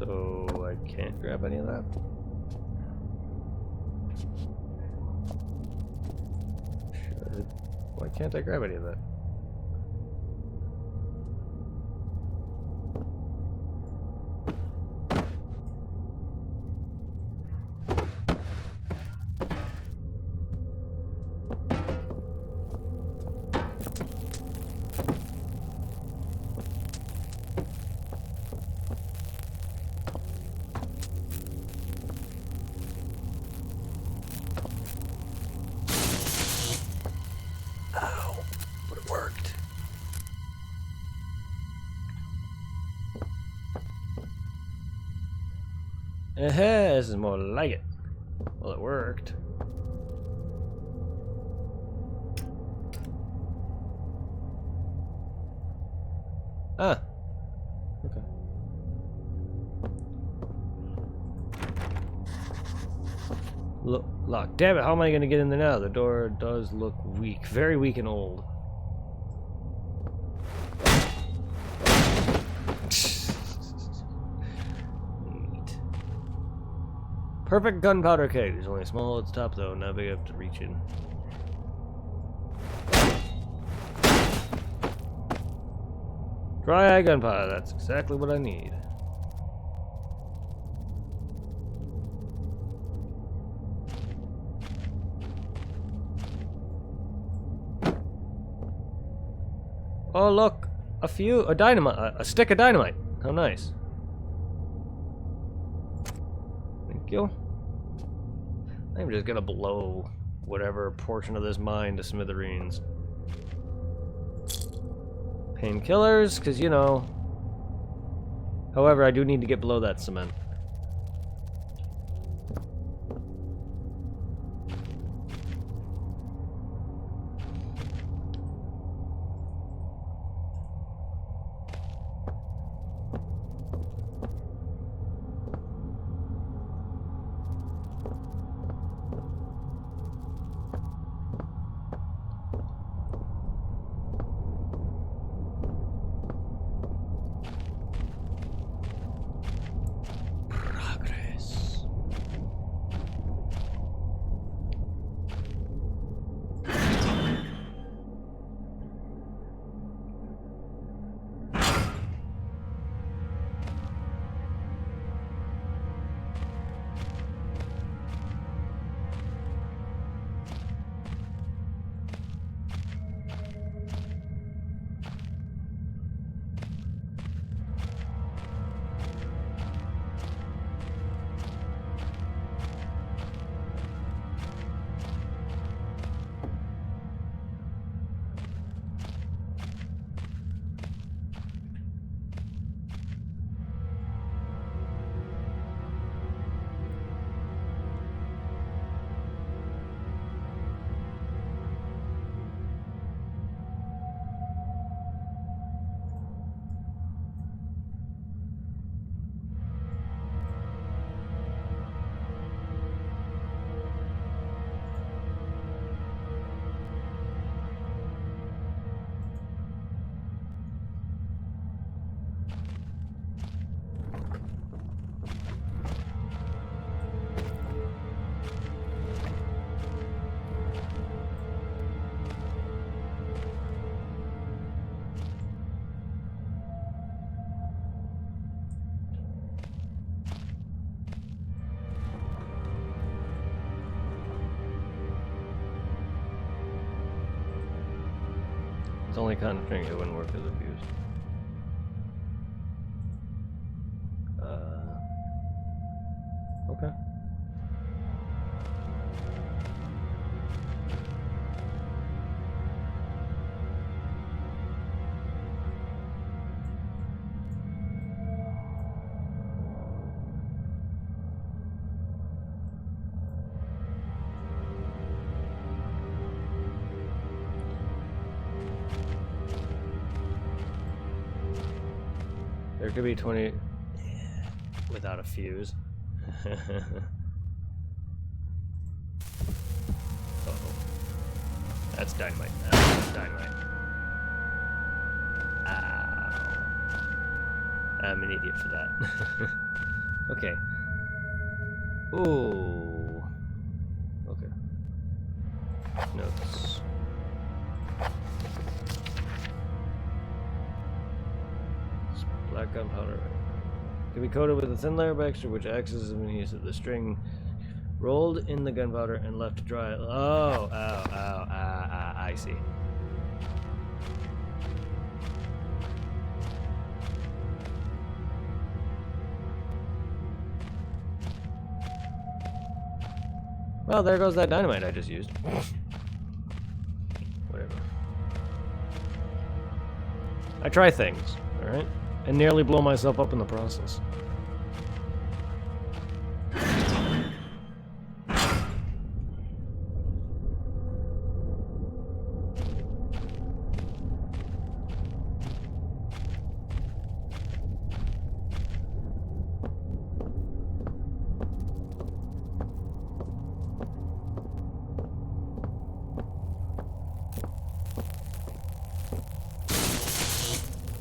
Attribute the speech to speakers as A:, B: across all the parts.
A: So I can't grab any of that. Why can't I grab any of that? This is more like it. Well, it worked. Ah. Okay. Look, lock. Damn it, how am I going to get in there now? The door does look weak. Very weak and old. Perfect gunpowder keg. There's only small at the top though, not big enough to reach in. Dry eye gunpowder, that's exactly what I need. Oh look, a dynamite, a stick of dynamite. How nice. Thank you. I'm just gonna blow whatever portion of this mine to smithereens. Painkillers, because you know. However, I do need to get below that cement. It's only kind of thing it wouldn't work as a fuse. Okay. There could be 20 without a fuse. Uh-oh. That's dynamite. That's dynamite. Ow. I'm an idiot for that. Okay. Ooh. Okay. Notes. Black gunpowder. Can be coated with a thin layer of extra, which acts as an adhesive. The string rolled in the gunpowder and left to dry. I see. Well, there goes that dynamite I just used. Whatever. I try things, alright? And nearly blow myself up in the process.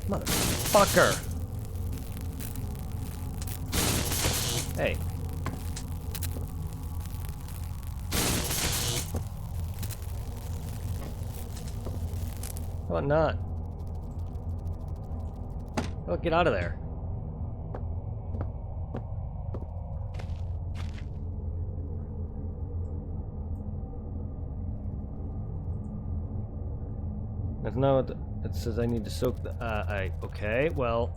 A: Motherfucker! Hey. How about not? Oh, get out of there. That's not what it says. I need to soak the. Okay, well.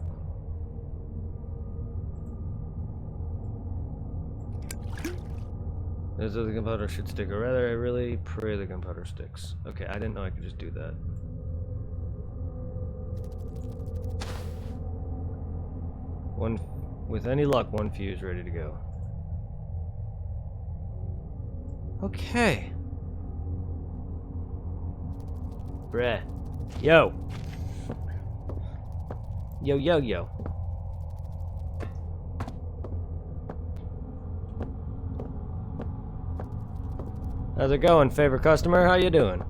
A: There's the gunpowder should stick, or rather, I really pray the gunpowder sticks. Okay, I didn't know I could just do that. With any luck, one fuse ready to go. Okay. Bruh. Yo. Yo, yo, yo. How's it going, favorite customer? How you doing?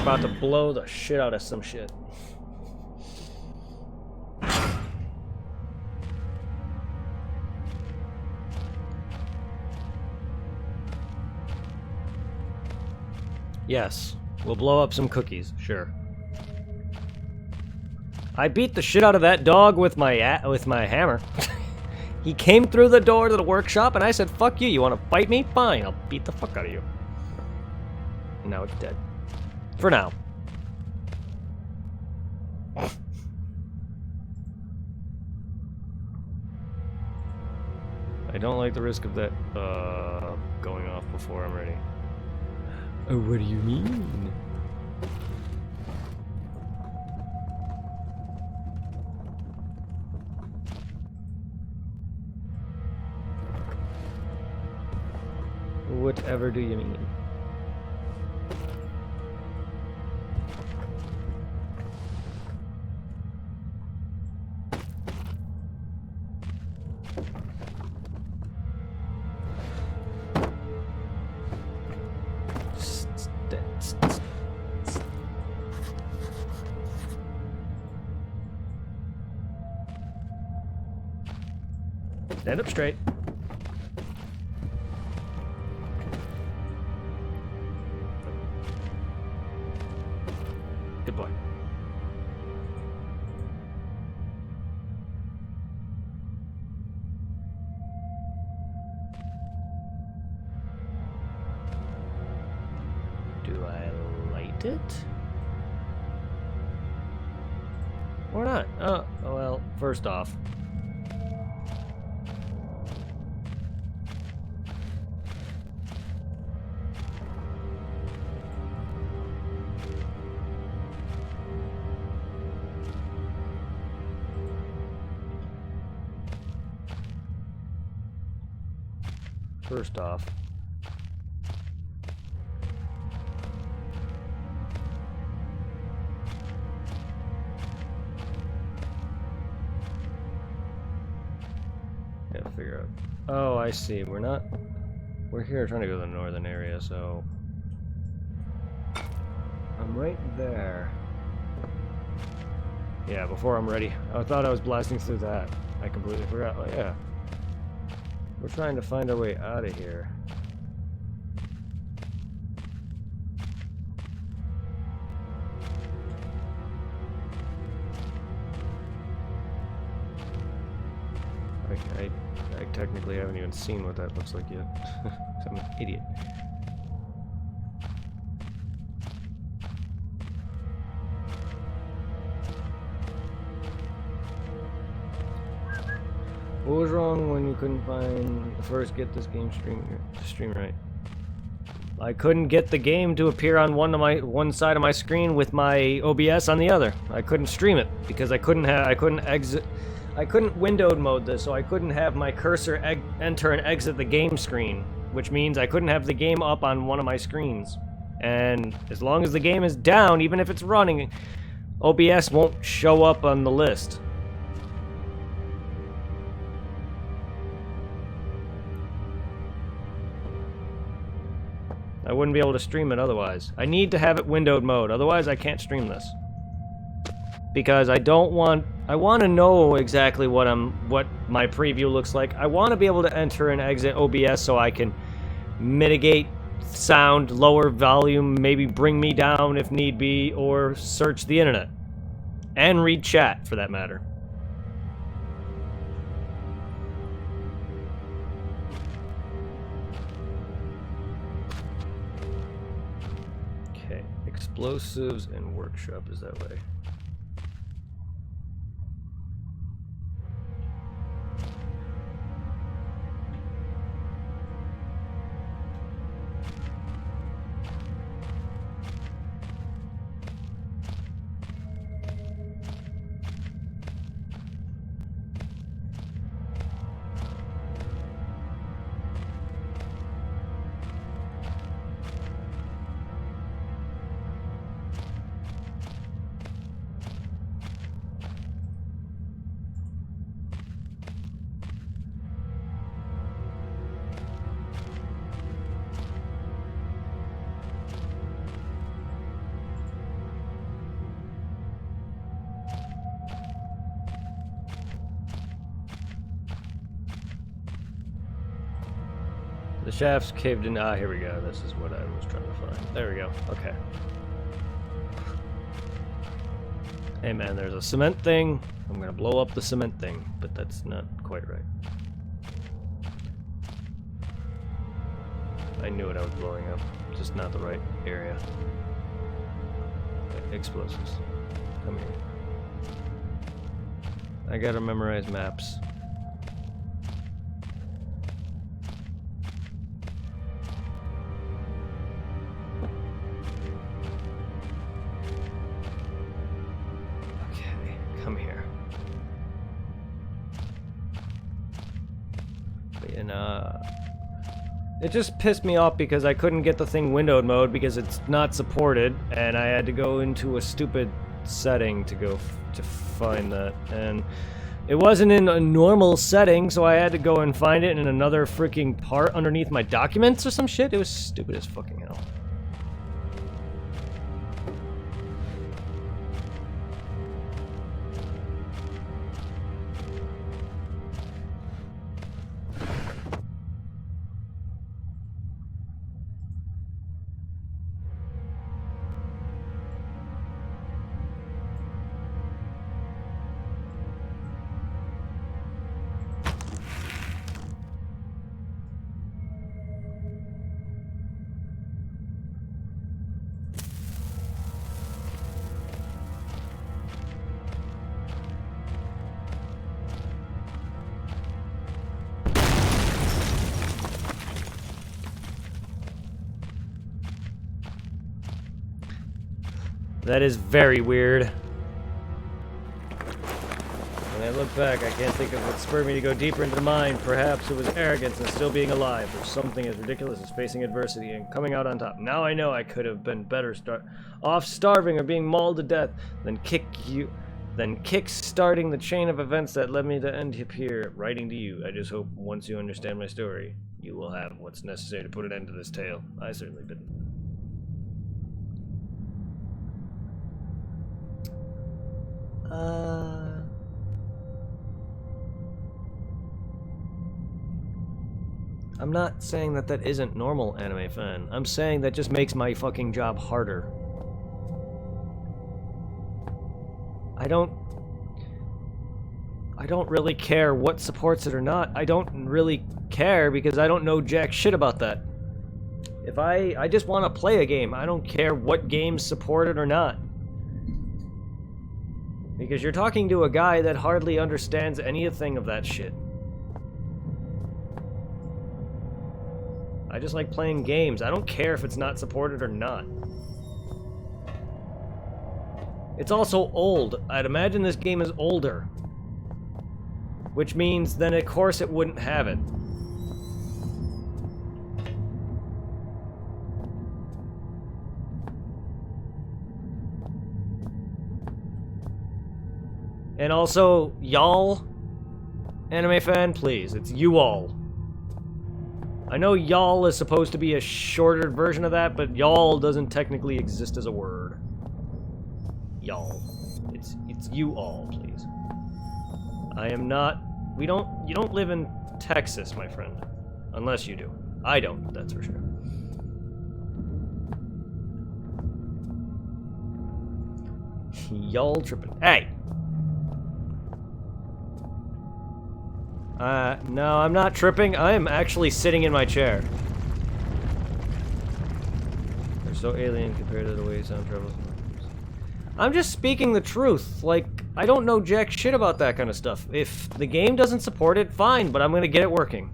A: About to blow the shit out of some shit. Yes, we'll blow up some cookies, sure. I beat the shit out of that dog with my hammer. He came through the door to the workshop and I said, fuck you, you want to fight me? Fine, I'll beat the fuck out of you. And now it's dead. For now. I don't like the risk of that going off before I'm ready. Oh, what do you mean? Whatever do you mean? Stand up straight. Good boy. Do I light it? Or not? Oh, well, first off. First off, gotta figure out. Oh, I see. We're here trying to go to the northern area, so I'm right there. Yeah, before I'm ready. I thought I was blasting through that. I completely forgot. Oh, yeah. We're trying to find our way out of here. I technically haven't even seen what that looks like yet. I'm an idiot. What was wrong when you couldn't get this game stream right? I couldn't get the game to appear on one side of my screen with my OBS on the other. I couldn't stream it because I couldn't windowed mode this, so I couldn't have my cursor enter and exit the game screen, which means I couldn't have the game up on one of my screens. And as long as the game is down, even if it's running, OBS won't show up on the list. I wouldn't be able to stream it otherwise. I need to have it windowed mode, otherwise I can't stream this. Because I want to know exactly what my preview looks like. I want to be able to enter and exit OBS so I can mitigate sound, lower volume, maybe bring me down if need be, or search the internet. And read chat, for that matter. Okay, explosives and workshop is that way. The shafts caved in. Ah, here we go. This is what I was trying to find. There we go. Okay. Hey man, there's a cement thing. I'm gonna blow up the cement thing, but that's not quite right. I knew it, I was blowing up. Just not the right area. Okay, explosives. Come here. I gotta memorize maps. It just pissed me off because I couldn't get the thing windowed mode because it's not supported, and I had to go into a stupid setting to find that, and it wasn't in a normal setting, so I had to go and find it in another freaking part underneath my documents or some shit. It was stupid as fucking hell. That is very weird. When I look back, I can't think of what spurred me to go deeper into the mine. Perhaps it was arrogance and still being alive, or something as ridiculous as facing adversity and coming out on top. Now I know I could have been better off starving or being mauled to death than kick-starting the chain of events that led me to end up here, writing to you. I just hope once you understand my story, you will have what's necessary to put an end to this tale. I certainly didn't. I'm not saying that that isn't normal, anime fan. I'm saying that just makes my fucking job harder. I don't really care what supports it or not. I don't really care because I don't know jack shit about that. If I just want to play a game, I don't care what games support it or not. Because you're talking to a guy that hardly understands anything of that shit. I just like playing games. I don't care if it's not supported or not. It's also old. I'd imagine this game is older. Which means then of course it wouldn't have it. And also, y'all, anime fan, please, it's you all. I know y'all is supposed to be a shorter version of that, but y'all doesn't technically exist as a word. Y'all. It's you all, please. I am not... you don't live in Texas, my friend. Unless you do. I don't, that's for sure. Y'all tripping. Hey! No, I'm not tripping. I am actually sitting in my chair. They're so alien compared to the way sound travels. I'm just speaking the truth. Like, I don't know jack shit about that kind of stuff. If the game doesn't support it, fine, but I'm gonna get it working.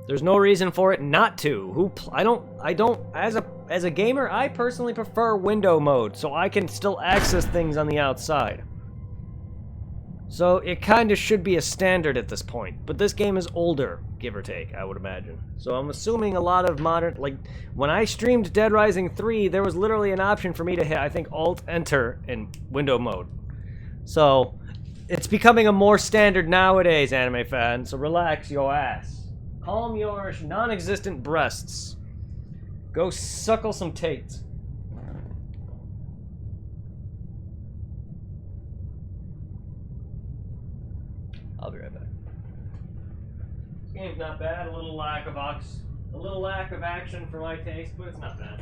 A: There's no reason for it not to. I don't as a gamer, I personally prefer window mode so I can still access things on the outside. So it kind of should be a standard at this point, but this game is older, give or take, I would imagine. So I'm assuming a lot of modern, like when I streamed Dead Rising 3, there was literally an option for me to hit, I think, Alt-Enter in window mode. So it's becoming a more standard nowadays, anime fan, so relax your ass. Calm your non-existent breasts. Go suckle some tates. I'll be right back. This game's not bad. A little lack of action for my taste, but it's not bad.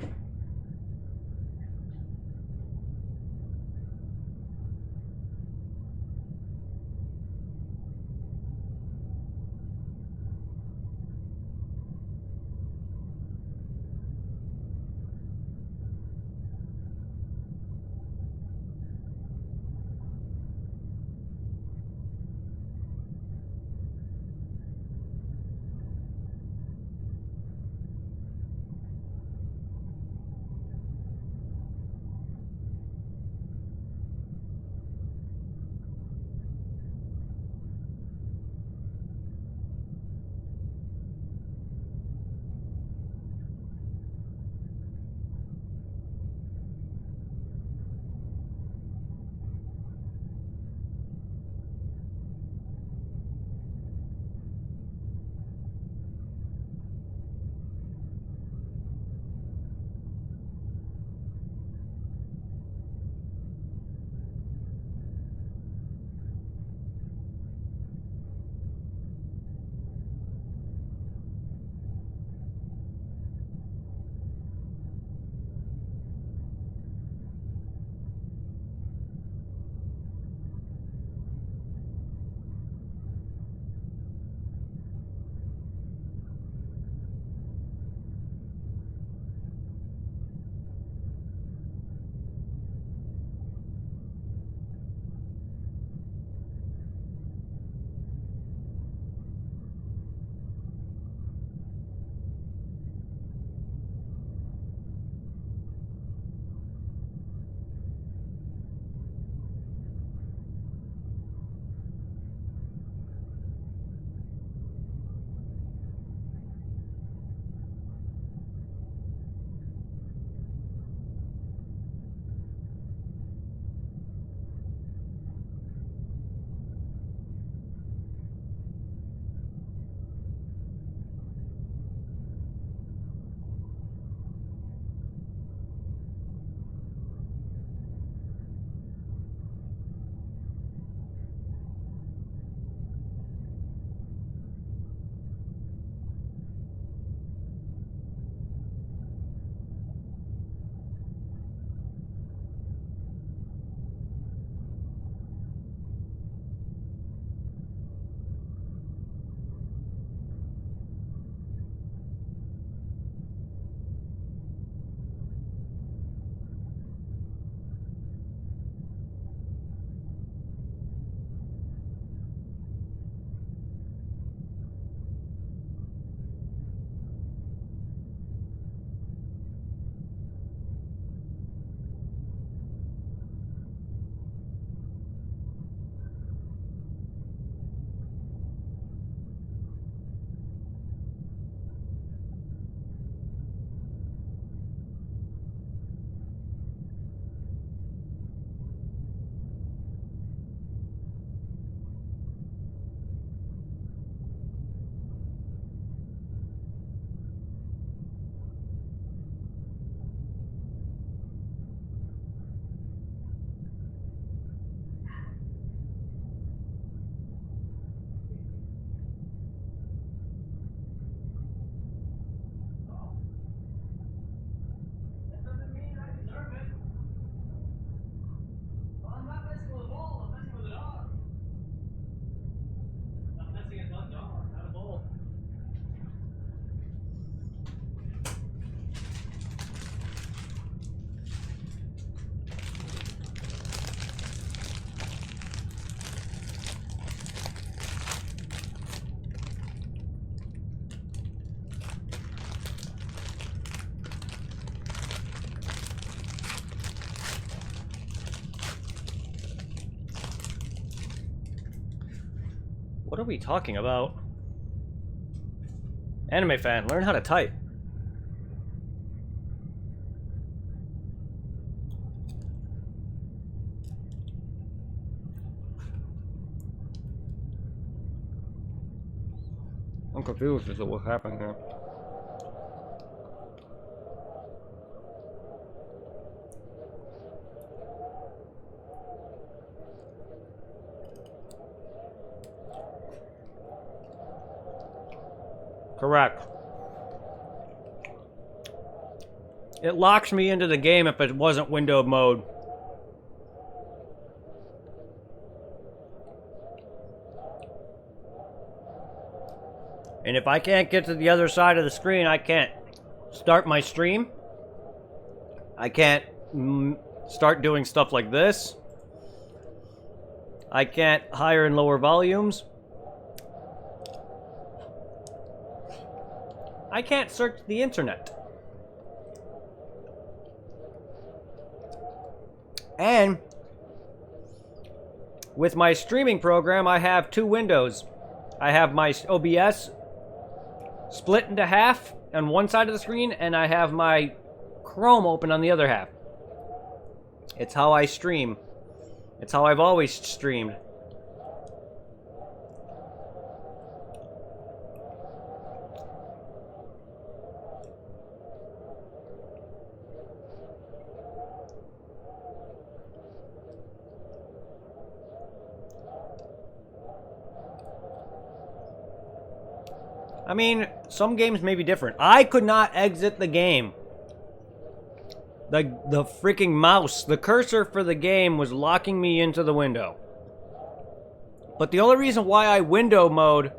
A: What are we talking about? Anime fan, learn how to type. I'm confused as to what's happening here. Correct. It locks me into the game if it wasn't windowed mode. And if I can't get to the other side of the screen, I can't start my stream. I can't start doing stuff like this. I can't higher and lower volumes. I can't search the internet. And with my streaming program, I have two windows. I have my OBS split into half on one side of the screen, and I have my Chrome open on the other half. It's how I stream. It's how I've always streamed. I mean, some games may be different. I could not exit the game. The freaking mouse, the cursor for the game was locking me into the window. But the only reason why I window mode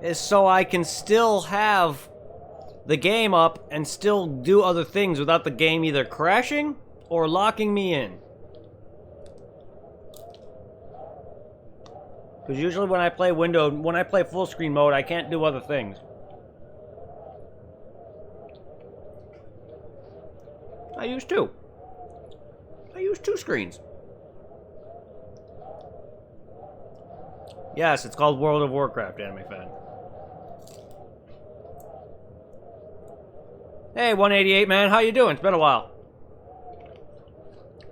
A: is so I can still have the game up and still do other things without the game either crashing or locking me in. Because usually when I play full screen mode, I can't do other things. I use two. I use two screens. Yes, it's called World of Warcraft, anime fan. Hey, 188 man, how you doing? It's been a while.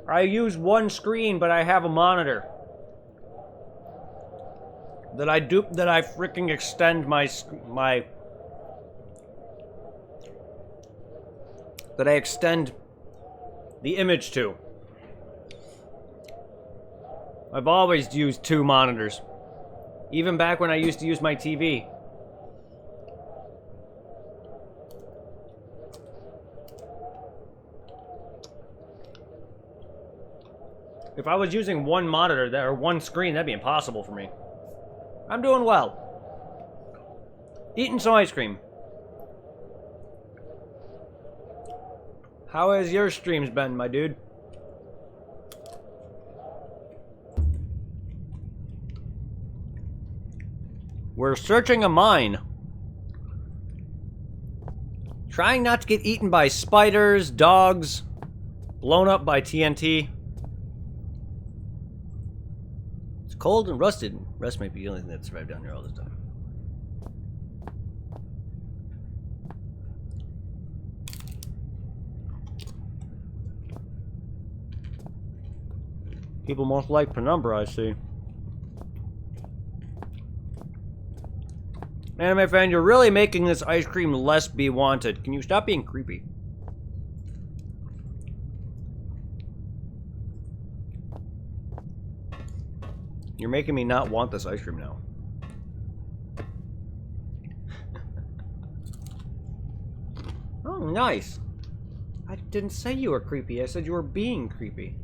A: I use one screen, but I have a monitor. That I freaking extend that I extend the image to. I've always used two monitors. Even back when I used to use my TV. If I was using one monitor or one screen, that'd be impossible for me. I'm doing well. Eating some ice cream. How has your streams been, my dude? We're searching a mine. Trying not to get eaten by spiders, dogs, blown up by TNT. It's cold and rusted. Rust might be the only thing that survived down here all the time. People most like Penumbra, I see. Anime fan, you're really making this ice cream less be wanted. Can you stop being creepy? You're making me not want this ice cream now. Oh, nice. I didn't say you were creepy. I said you were being creepy.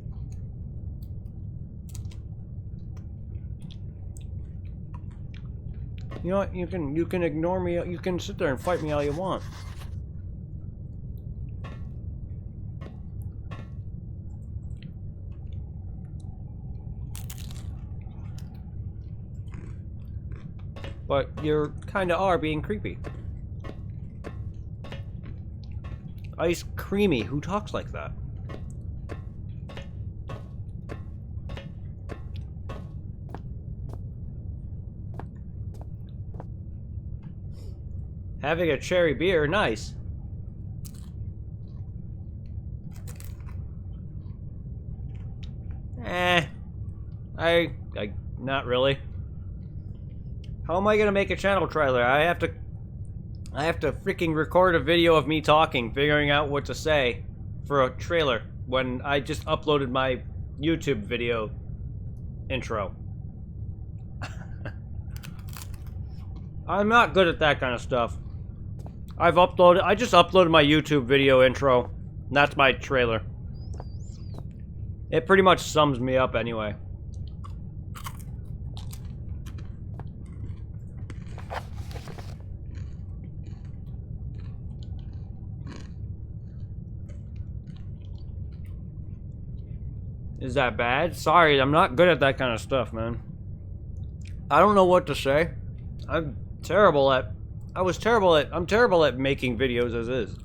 A: You know what? You can ignore me. You can sit there and fight me all you want. But you kind of are being creepy. Ice creamy. Who talks like that? Having a cherry beer, nice. I not really. How am I gonna make a channel trailer? I have to freaking record a video of me talking, figuring out what to say for a trailer when I just uploaded my YouTube video intro. I'm not good at that kind of stuff. I just uploaded my YouTube video intro. And that's my trailer. It pretty much sums me up anyway. Is that bad? Sorry, I'm not good at that kind of stuff, man. I don't know what to say. I'm terrible at making videos as is.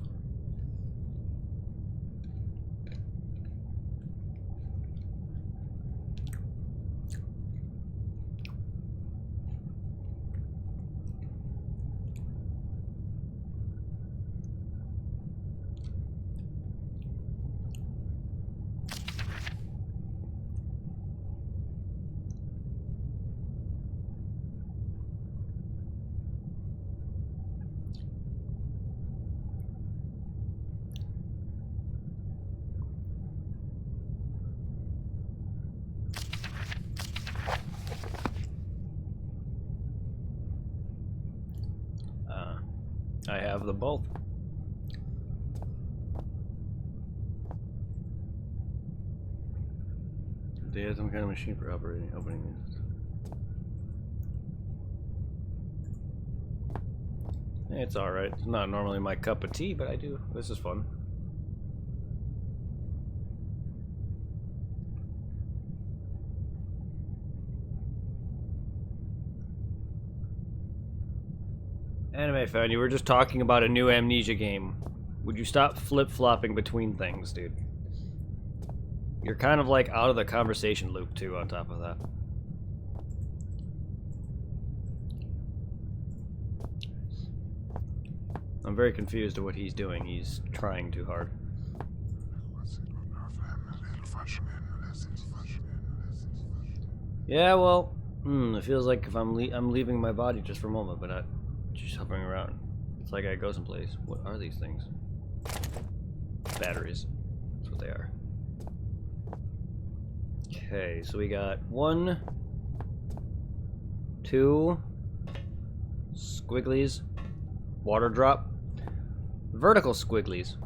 A: I have the both. They have some kind of machine for opening these. It's alright. It's not normally my cup of tea, but I do. This is fun. Anime fan, you were just talking about a new Amnesia game. Would you stop flip-flopping between things, dude? You're kind of like out of the conversation loop too, on top of that. I'm very confused at what he's doing. He's trying too hard. Yeah, well, it feels like if I'm leaving my body just for a moment, but not just hovering around. It's like I go someplace. What are these things? Batteries. That's what they are. Okay, so we got 1, 2 squigglies, water drop, vertical squigglies.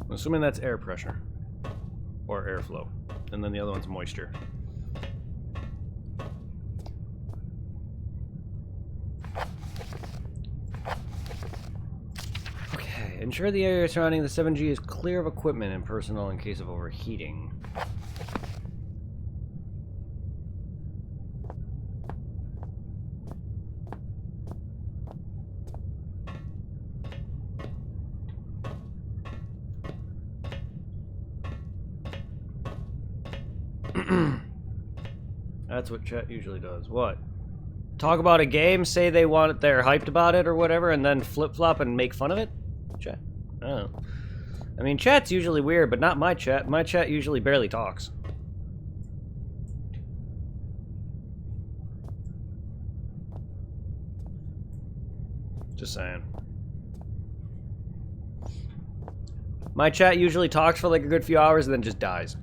A: I'm assuming that's air pressure or airflow, and then the other one's moisture. Okay, ensure the area surrounding the 7G is clear of equipment and personnel in case of overheating. That's what chat usually does. What? Talk about a game, say they want it, they're hyped about it or whatever, and then flip-flop and make fun of it? Chat? I don't know. I mean, chat's usually weird, but not my chat. My chat usually barely talks. Just saying. My chat usually talks for like a good few hours and then just dies.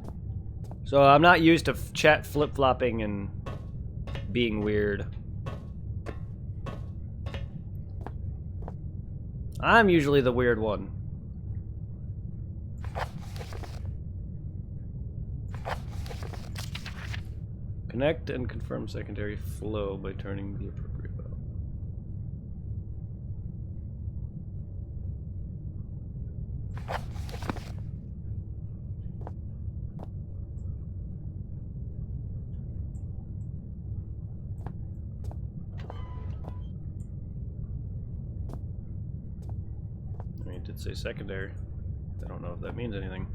A: So I'm not used to chat flip-flopping and being weird. I'm usually the weird one. Connect and confirm secondary flow by turning the appropriate valve. I mean, it did say secondary. I don't know if that means anything.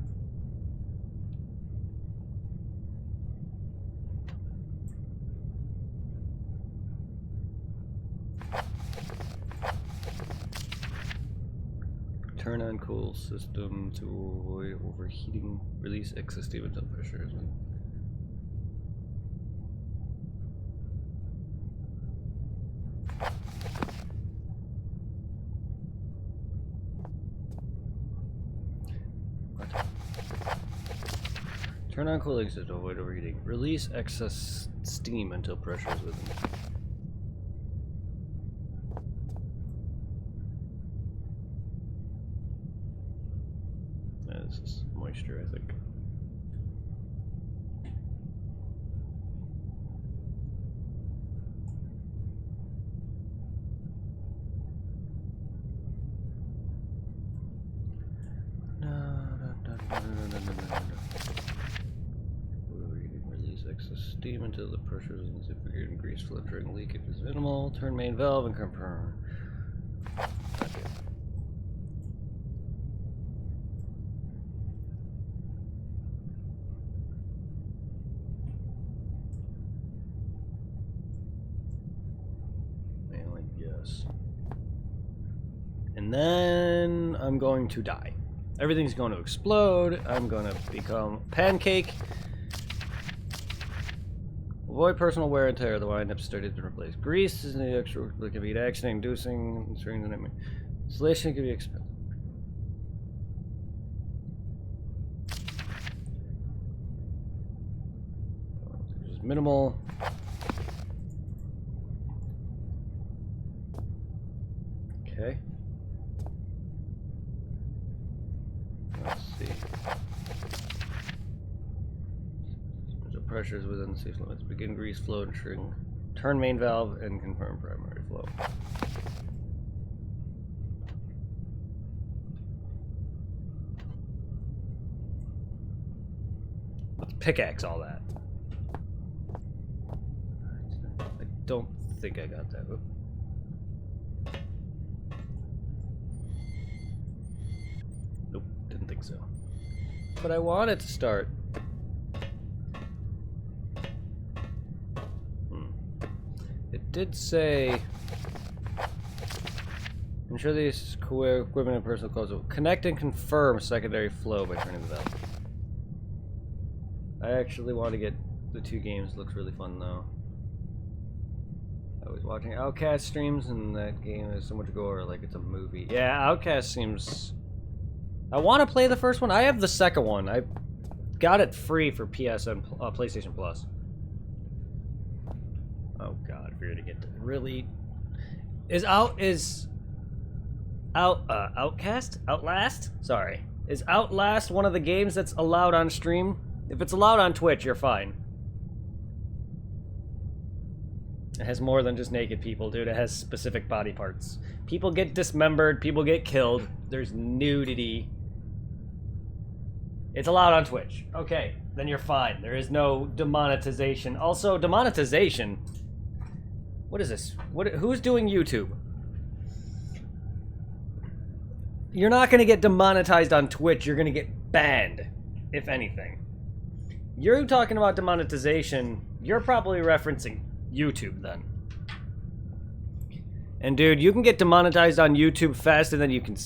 A: Turn on cool system to avoid overheating. Release excess steam until pressure is on. Turn on cooling system to avoid overheating. Release excess steam until pressure is within. This is moisture, I think. Release excess steam until the pressure is insignificant and grease flow during leak if it's minimal. Turn main valve and confirm. Okay. Yes. And then I'm going to die. Everything's going to explode. I'm going to become pancake. Avoid personal wear and tear. The wind-up started to replace grease. Is the extra that can be accident-inducing. Installation can be expensive. Just minimal. Okay. Let's see. The pressures within the safe limits. Begin grease flow and shrink. Turn main valve and confirm primary flow. Let's pickaxe all that. I don't think I got that. Oop. Nope, didn't think so. But I want it to start. It did say, ensure these equipment and personal clothes will connect and confirm secondary flow by turning the valve. I actually want to get the two games. Looks really fun though. I was watching Outcast streams and that game is so much gore, like it's a movie. Yeah, Outcast seems... I want to play the first one. I have the second one. I got it free for PSN, PlayStation Plus. Oh god, if you're gonna get to really... Outlast? Sorry. Is Outlast one of the games that's allowed on stream? If it's allowed on Twitch, you're fine. It has more than just naked people, dude. It has specific body parts. People get dismembered, people get killed. There's nudity. It's allowed on Twitch. Okay, then you're fine. There is no demonetization. Also, demonetization... What is this? Who's doing YouTube? You're not going to get demonetized on Twitch. You're going to get banned, if anything. You're talking about demonetization. You're probably referencing YouTube then. And dude, you can get demonetized on YouTube faster than you can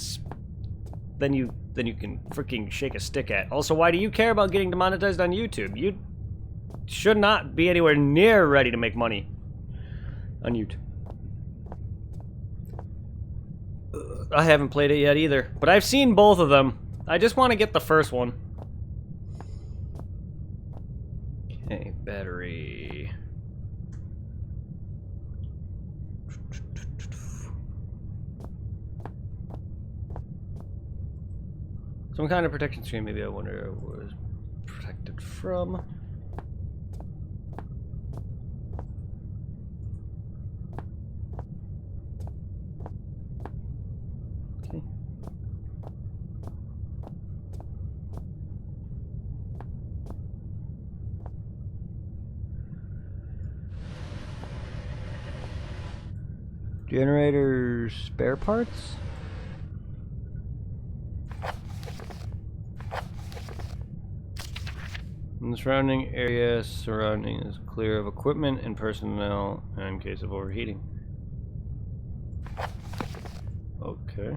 A: freaking shake a stick at. Also, why do you care about getting demonetized on YouTube? You should not be anywhere near ready to make money on YouTube. I haven't played it yet either, but I've seen both of them. I just want to get the first one. Okay, battery. Some kind of protection screen, maybe. I wonder what it was protected from. Okay. Generator spare parts? The surrounding area is clear of equipment and personnel in case of overheating. Okay.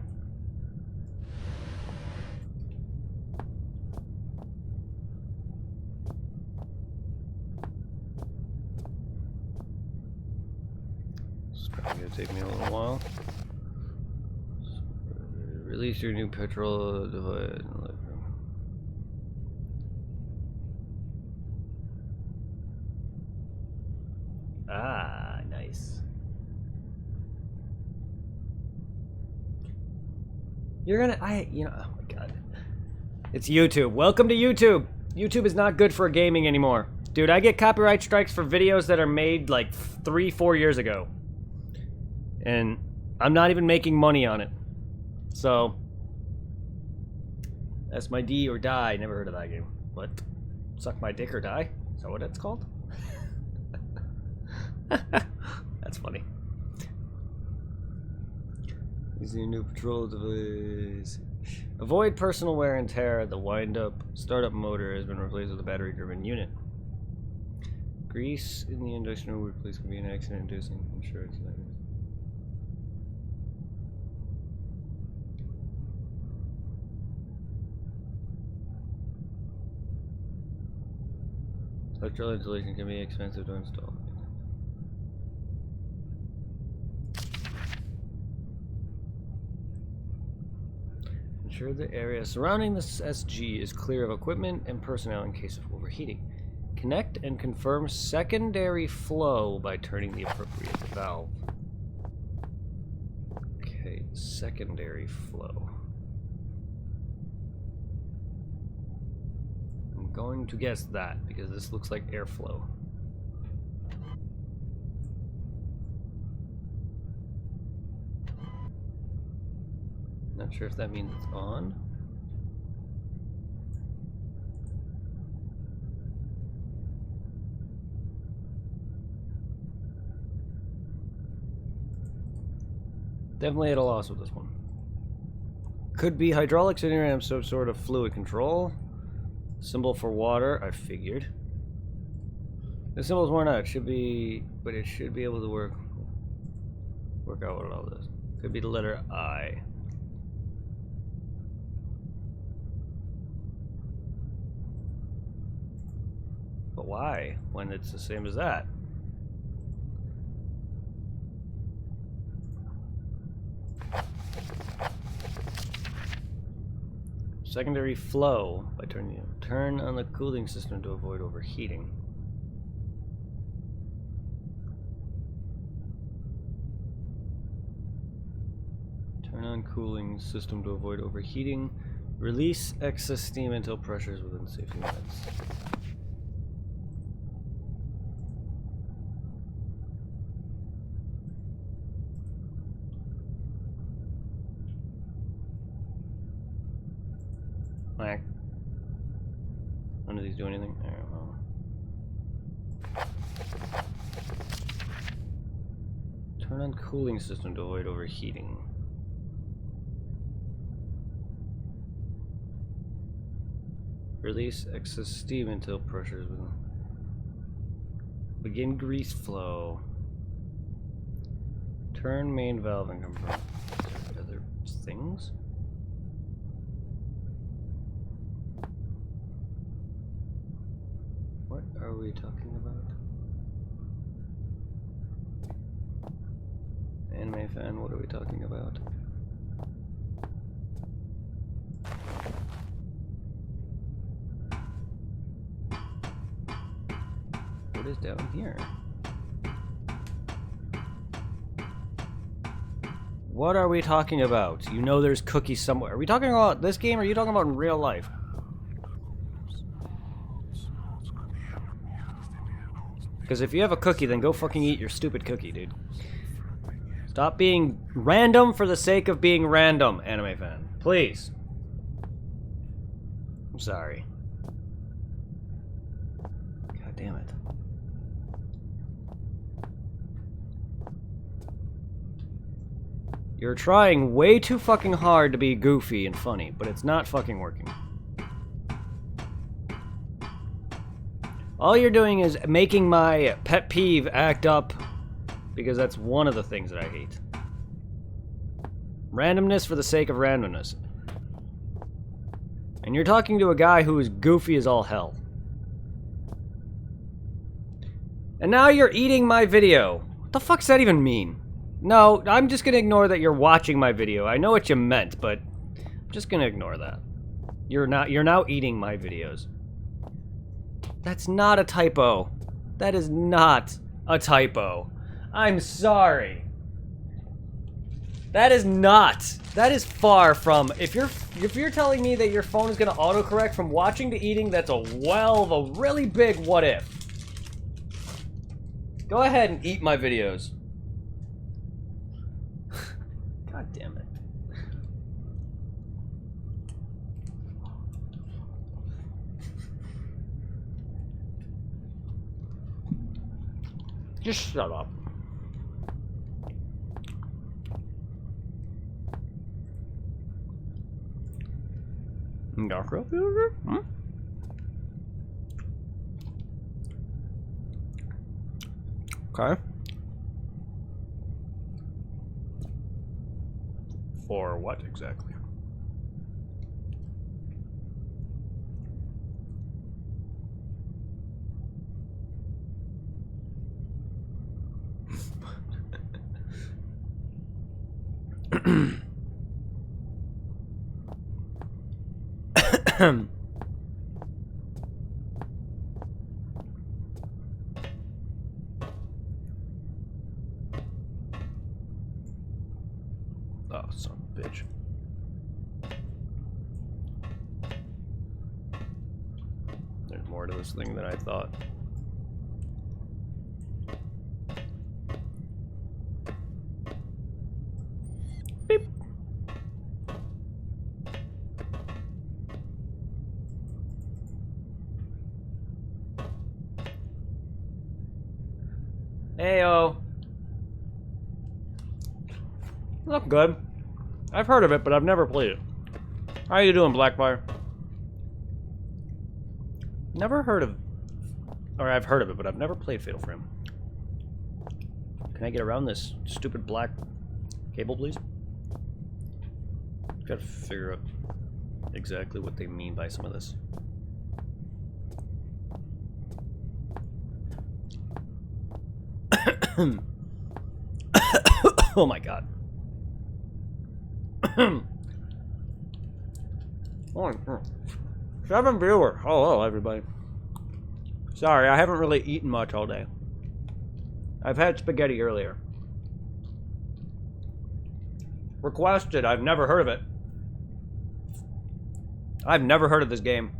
A: take me a little while. Release your new petrol device. Ah, nice. You're gonna, oh my god. It's YouTube. Welcome to YouTube. YouTube is not good for gaming anymore. Dude, I get copyright strikes for videos that are made like 3-4 years ago. And I'm not even making money on it. So, that's my D or die. Never heard of that game. What? Suck my dick or die? Is that what it's called? That's funny. Using a new patrol device. Avoid personal wear and tear. The wind-up startup motor has been replaced with a battery-driven unit. Grease in the industrial workplace can be an accident-inducing insurance. Electrical insulation can be expensive to install. Ensure the area surrounding the SG is clear of equipment and personnel in case of overheating. Connect and confirm secondary flow by turning the appropriate valve. Okay, secondary flow. I'm going to guess that because this looks like airflow. Not sure if that means it's on. Definitely at a loss with this one. Could be hydraulics in here and some sort of fluid control. Symbol for water, I figured. The symbol's worn out. It should be, but it should be able to work out what all this. Could be the letter I. But why? When it's the same as that? Secondary flow by turn on the cooling system to avoid overheating. Turn on cooling system to avoid overheating. Release excess steam until pressure is within safety limits. None of these do anything? I don't know. Turn on cooling system to avoid overheating. Release excess steam until pressure is within. Begin grease flow. Turn main valve and confirm. Is there other things? What are we talking about? Anime fan, what are we talking about? What is down here? What are we talking about? You know there's cookies somewhere. Are we talking about this game or are you talking about in real life? Because if you have a cookie, then go fucking eat your stupid cookie, dude. Stop being random for the sake of being random, anime fan. Please. I'm sorry. God damn it. You're trying way too fucking hard to be goofy and funny, but it's not fucking working. All you're doing is making my pet peeve act up, because that's one of the things that I hate. Randomness for the sake of randomness. And you're talking to a guy who is goofy as all hell. And now you're eating my video. What the fuck's that even mean? No, I'm just gonna ignore that you're watching my video. I know what you meant, but I'm just gonna ignore that. You're now eating my videos. That's not a typo. That is not a typo. I'm sorry. That is not. That is far from. If you're telling me that your phone is gonna autocorrect from watching to eating, that's a really big what if. Go ahead and eat my videos. God damn it. Just shut up. Dark filter? Hmm? Okay. For what exactly? Oh, son of a bitch. There's more to this thing than I thought. Beep. Heyo. Look good. I've heard of it, but I've never played it. How you doing, Blackfire? Never heard of... Or I've heard of it, but I've never played Fatal Frame. Can I get around this stupid black cable, please? Gotta figure out exactly what they mean by some of this. Oh my god. 7 viewers. Hello, everybody. Sorry, I haven't really eaten much all day. I've had spaghetti earlier. Requested. I've never heard of it. I've never heard of this game.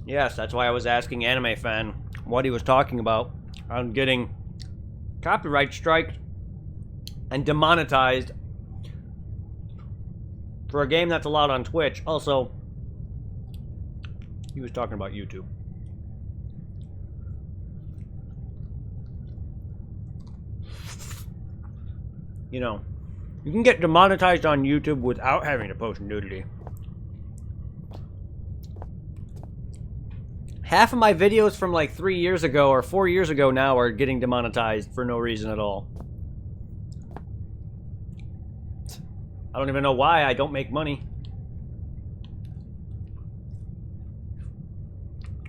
A: Yes, that's why I was asking Anime Fan what he was talking about on getting copyright striked and demonetized for a game that's allowed on Twitch. Also, he was talking about YouTube. You know, you can get demonetized on YouTube without having to post nudity. Half of my videos from like 3 years ago or 4 years ago now are getting demonetized for no reason at all. I don't even know why. I don't make money.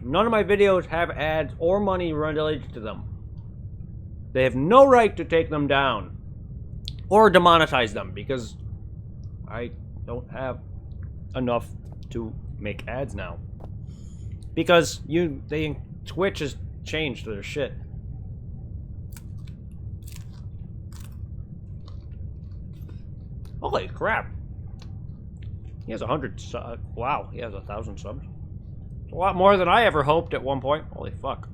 A: None of my videos have ads or money related to them. They have no right to take them down or demonetize them because I don't have enough to make ads now. Because Twitch has changed their shit. Holy crap. He has 100 wow, he has 1,000 subs. It's a lot more than I ever hoped at one point. Holy fuck.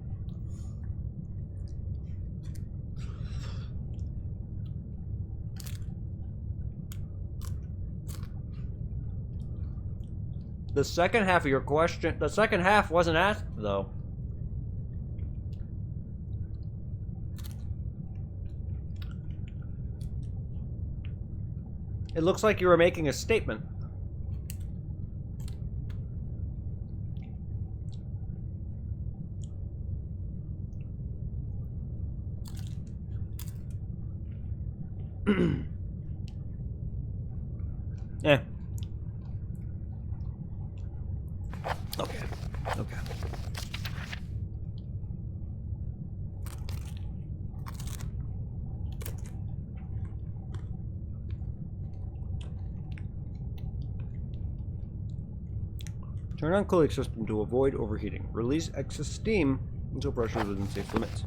A: The second half of your question, the second half wasn't asked, though. It looks like you were making a statement. Yeah. Okay. Okay. Turn on cooling system to avoid overheating. Release excess steam until pressure is within safe limits.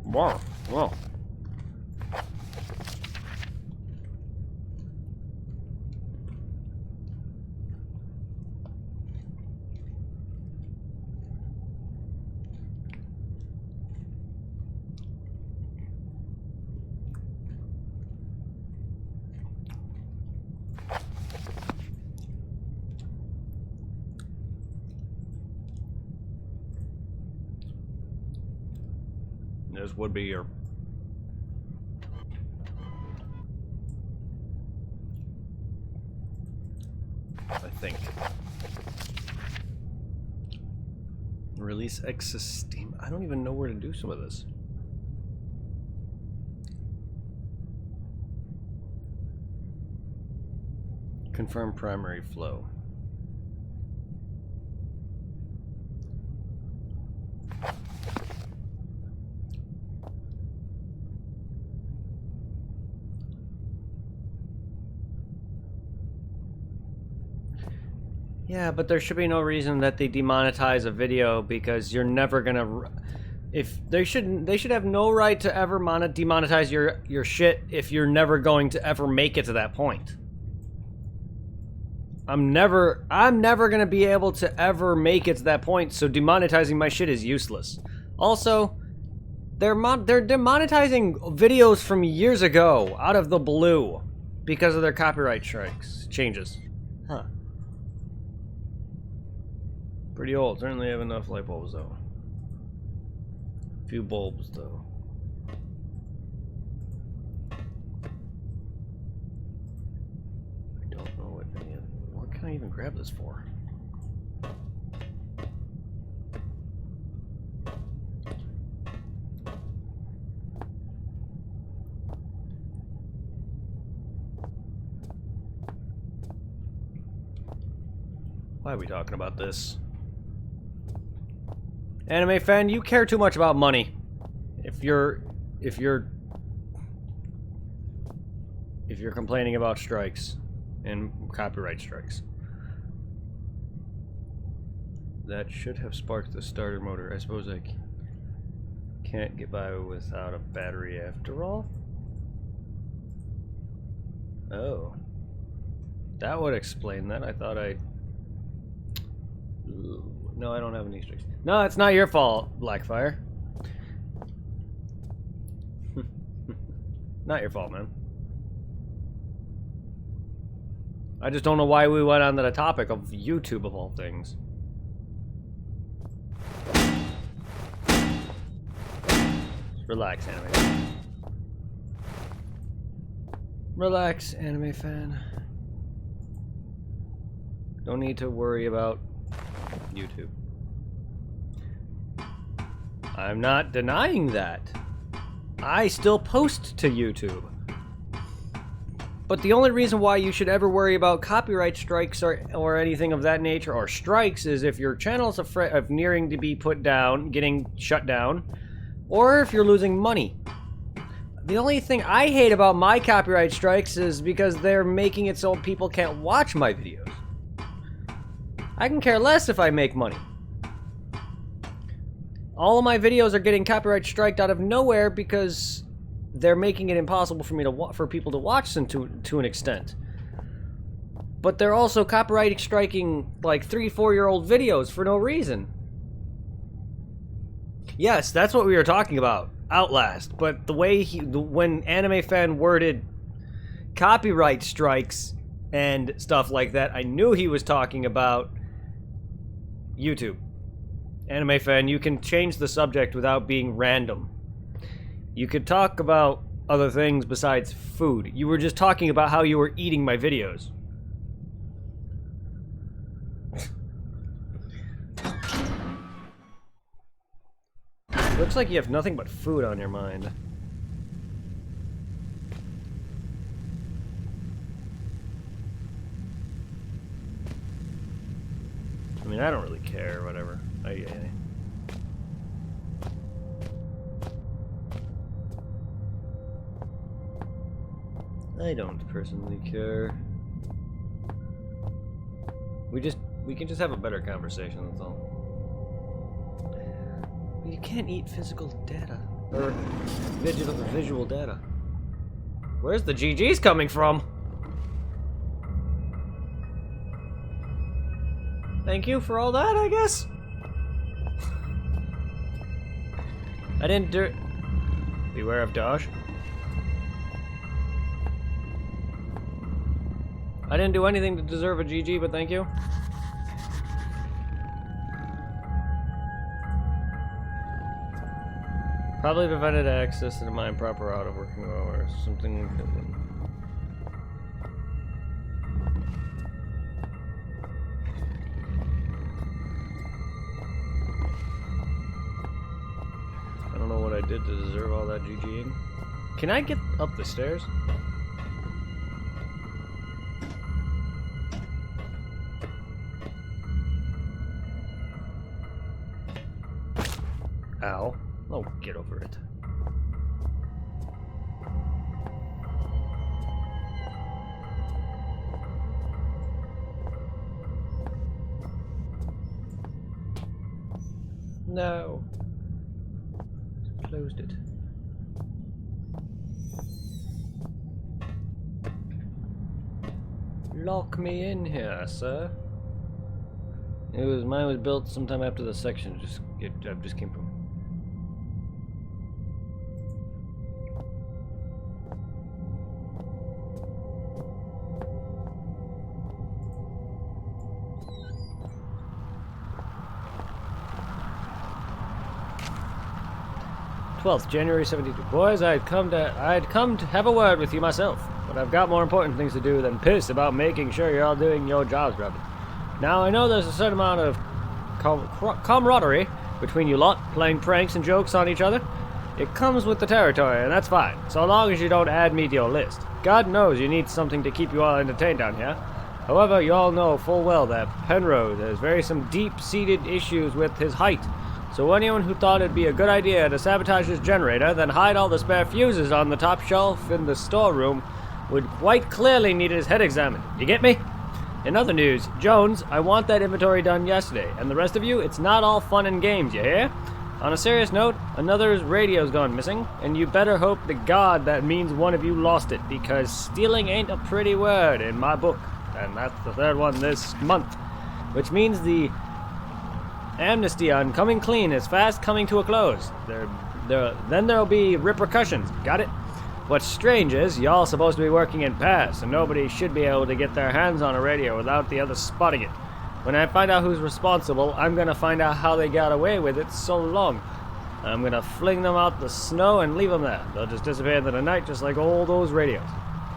A: Wow. Wow. This would be your... I think. Release excess steam. I don't even know where to do some of this. Confirm primary flow. Yeah, but there should be no reason that they demonetize a video because you're never gonna. If they should have no right to ever demonetize your shit if you're never going to ever make it to that point. I'm never gonna be able to ever make it to that point, so demonetizing my shit is useless. Also, they're demonetizing videos from years ago out of the blue because of their copyright strikes changes. Huh. Pretty old. Certainly have enough light bulbs though. Few bulbs though. I don't know what can I even grab this for? Why are we talking about this? Anime fan, you care too much about money. If you're complaining about strikes and copyright strikes. That should have sparked the starter motor. I suppose I can't get by without a battery after all. Oh. That would explain that. I thought I... No, I don't have any strikes. No, it's not your fault, Blackfire. Not your fault, man. I just don't know why we went on to the topic of YouTube of all things. Just relax, anime fan. Relax, anime fan. Don't need to worry about YouTube. I'm not denying that. I still post to YouTube. But the only reason why you should ever worry about copyright strikes or anything of that nature, or strikes, is if your channel's afraid of nearing to be put down, getting shut down, or if you're losing money. The only thing I hate about my copyright strikes is because they're making it so people can't watch my videos. I can care less if I make money. All of my videos are getting copyright striked out of nowhere because they're making it impossible for me for people to watch them to an extent. But they're also copyright striking like 3-4-year-old videos for no reason. Yes, that's what we were talking about, Outlast. But the way when Anime Fan worded copyright strikes and stuff like that, I knew he was talking about YouTube. Anime fan, you can change the subject without being random. You could talk about other things besides food. You were just talking about how you were eating my videos. Looks like you have nothing but food on your mind. I mean, I don't really care, whatever. I don't personally care. We can just have a better conversation, that's all. You can't eat physical data. Or visual data. Where's the GGs coming from? Thank you for all that, I guess. I didn't do... Beware of Dosh. I didn't do anything to deserve a GG, but thank you. Probably prevented access to my improper auto working or something. I don't know what I did to deserve all that GGing. Can I get up the stairs? Ow. Oh, get over it. No. Closed it. Lock me in here, sir. Mine was built sometime after the section I just came from. January 72. Boys, I'd come to have a word with you myself, but I've got more important things to do than piss about making sure you're all doing your jobs right. Now, I know there's a certain amount of camaraderie between you lot, playing pranks and jokes on each other. It comes with the territory, and that's fine, so long as you don't add me to your list. God knows you need something to keep you all entertained down here. However, you all know full well that Penrose has some deep-seated issues with his height. So anyone who thought it'd be a good idea to sabotage his generator, then hide all the spare fuses on the top shelf in the storeroom, would quite clearly need his head examined. You get me? In other news, Jones, I want that inventory done yesterday, and the rest of you, it's not all fun and games, you hear? On a serious note, another's radio's gone missing, and you better hope to God that means one of you lost it, because stealing ain't a pretty word in my book, and that's the third one this month, which means the amnesty on coming clean is fast coming to a close. Then there'll be repercussions. Got it? What's strange is, y'all supposed to be working in pairs, and nobody should be able to get their hands on a radio without the other spotting it. When I find out who's responsible, I'm gonna find out how they got away with it so long. I'm gonna fling them out the snow and leave them there. They'll just disappear into the night just like all those radios.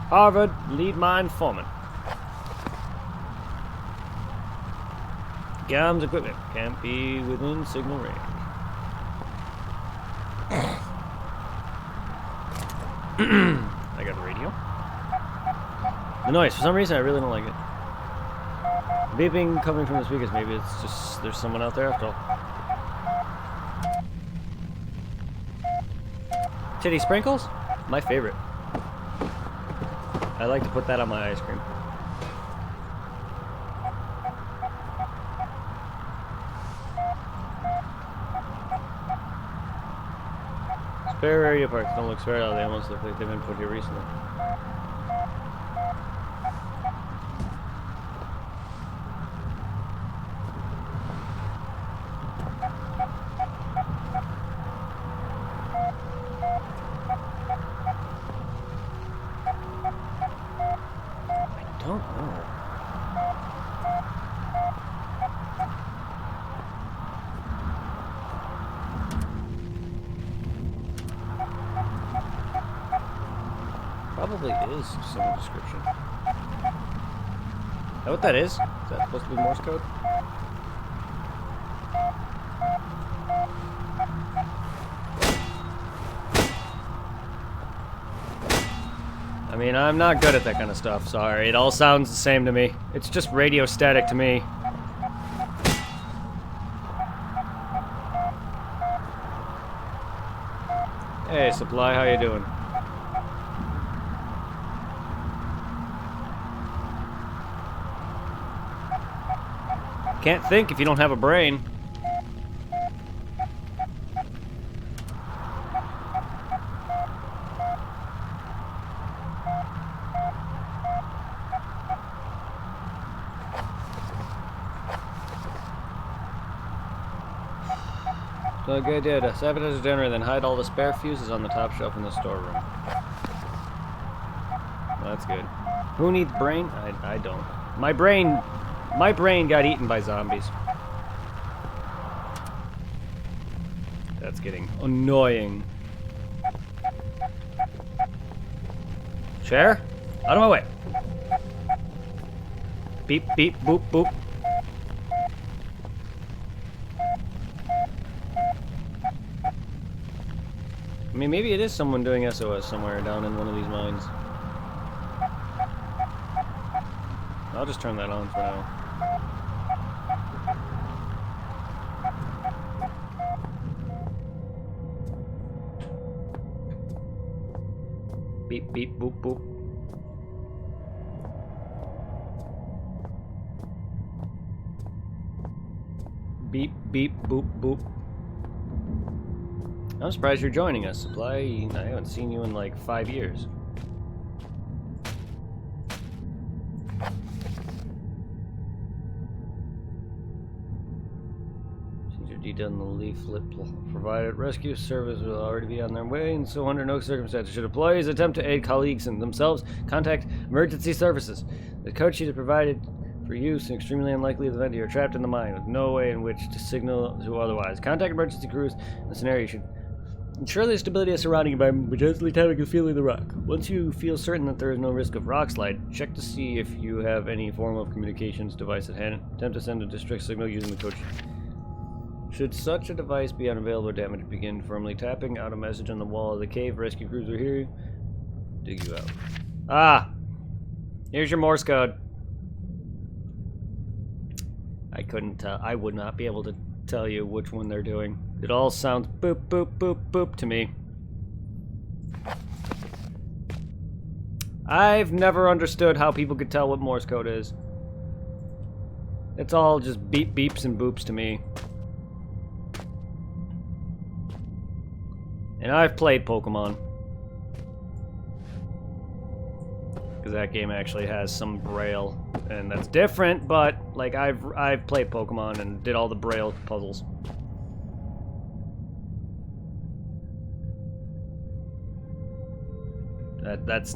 A: Harvard, lead mine foreman. Gams equipment can't be within signal range. I got a radio. The noise, for some reason I really don't like it. Beeping coming from the speakers, maybe it's just there's someone out there after all. Titty sprinkles? My favorite. I like to put that on my ice cream. Spare area parks don't look spare out. They almost look like they've been put here recently. I don't know. probably is some description. Is that what that is? Is that supposed to be Morse code? I mean, I'm not good at that kind of stuff, sorry. It all sounds the same to me. It's just radio static to me. Hey, Supply, how you doing? Can't think if you don't have a brain. So good idea to sabotage the generator, then hide all the spare fuses on the top shelf in the storeroom. Well, that's good. Who needs brain? I don't. My brain got eaten by zombies. That's getting annoying. Chair? Out of my way. Beep, beep, boop, boop. I mean, maybe it is someone doing SOS somewhere down in one of these mines. I'll just turn that on for now. Beep, beep, boop, boop. Beep, beep, boop, boop. I'm surprised you're joining us, Supply. I haven't seen you in like 5 years. Detail in the leaflet provided. Rescue service will already be on their way, and so under no circumstances should employees attempt to aid colleagues and themselves. Contact emergency services. The code sheet is provided for use in extremely unlikely event you are trapped in the mine with no way in which to signal to otherwise. Contact emergency crews in the scenario. You should ensure the stability of surrounding environment by gently tapping and feeling the rock. Once you feel certain that there is no risk of rock slide, check to see if you have any form of communications device at hand. Attempt to send a distress signal using the code sheet. Should such a device be unavailable or damaged, begin firmly tapping out a message on the wall of the cave. Rescue crews are here. Dig you out. Ah! Here's your Morse code. I couldn't tell. I would not be able to tell you which one they're doing. It all sounds boop, boop, boop, boop to me. I've never understood how people could tell what Morse code is. It's all just beep, beeps, and boops to me. And I've played Pokemon. Because that game actually has some Braille. And that's different, but like I've played Pokemon and did all the Braille puzzles. That's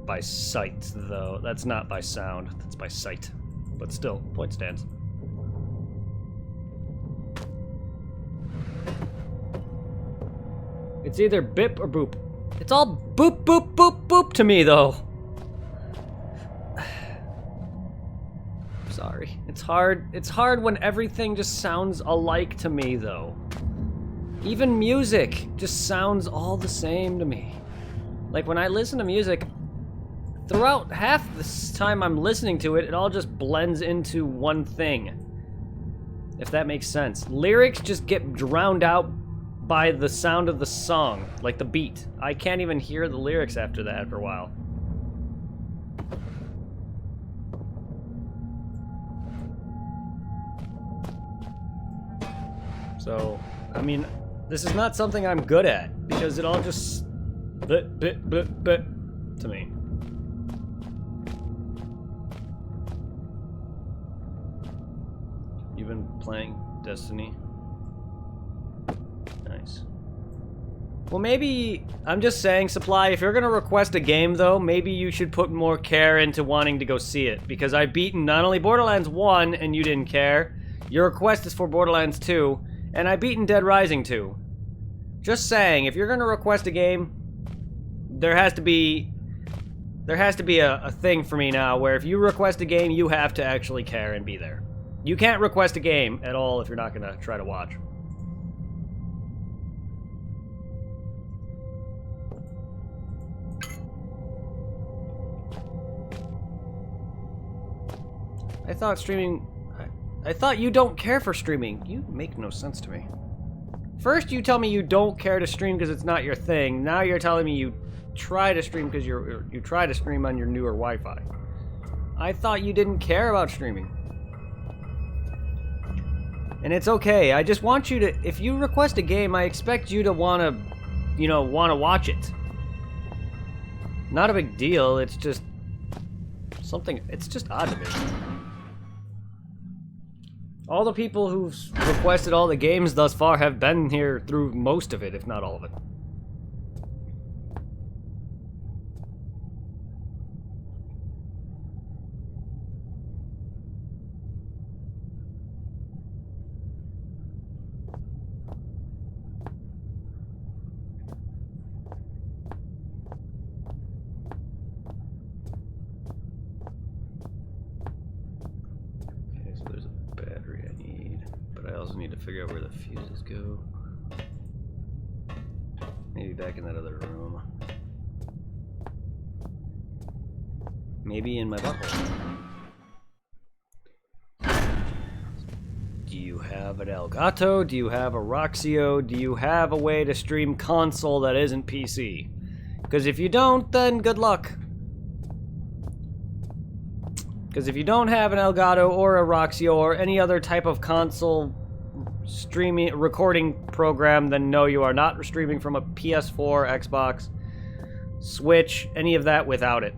A: by sight though. That's not by sound. That's by sight. But still, point stands. It's either bip or boop. It's all boop, boop, boop, boop to me, though. Sorry. It's hard. It's hard when everything just sounds alike to me, though. Even music just sounds all the same to me. Like, when I listen to music, throughout half the time I'm listening to it, it all just blends into one thing. If that makes sense. Lyrics just get drowned out by the sound of the song, like the beat. I can't even hear the lyrics after that after a while. So, I mean, this is not something I'm good at, because it all just bit to me. You've been playing Destiny? Nice. Well, maybe, I'm just saying, Supply, if you're gonna request a game, though, maybe you should put more care into wanting to go see it. Because I've beaten not only Borderlands 1, and you didn't care, your request is for Borderlands 2, and I've beaten Dead Rising 2. Just saying, if you're gonna request a game, there has to be There has to be a thing for me now where if you request a game, you have to actually care and be there. You can't request a game at all if you're not gonna try to watch. I thought streaming... I thought you don't care for streaming. You make no sense to me. First you tell me you don't care to stream because it's not your thing. Now you're telling me you try to stream because you try to stream on your newer Wi-Fi. I thought you didn't care about streaming. And it's okay. I just want you to... If you request a game, I expect you to want to, you know, watch it. Not a big deal. It's just... something... It's just odd to me. All the people who've requested all the games thus far have been here through most of it, if not all of it. Need to figure out where the fuses go. Maybe back in that other room. Maybe in my butthole. Do you have an Elgato? Do you have a Roxio? Do you have a way to stream console that isn't PC? Because if you don't, then good luck. Because if you don't have an Elgato or a Roxio or any other type of console streaming recording program, then no, you are not streaming from a PS4, Xbox, Switch, any of that without it.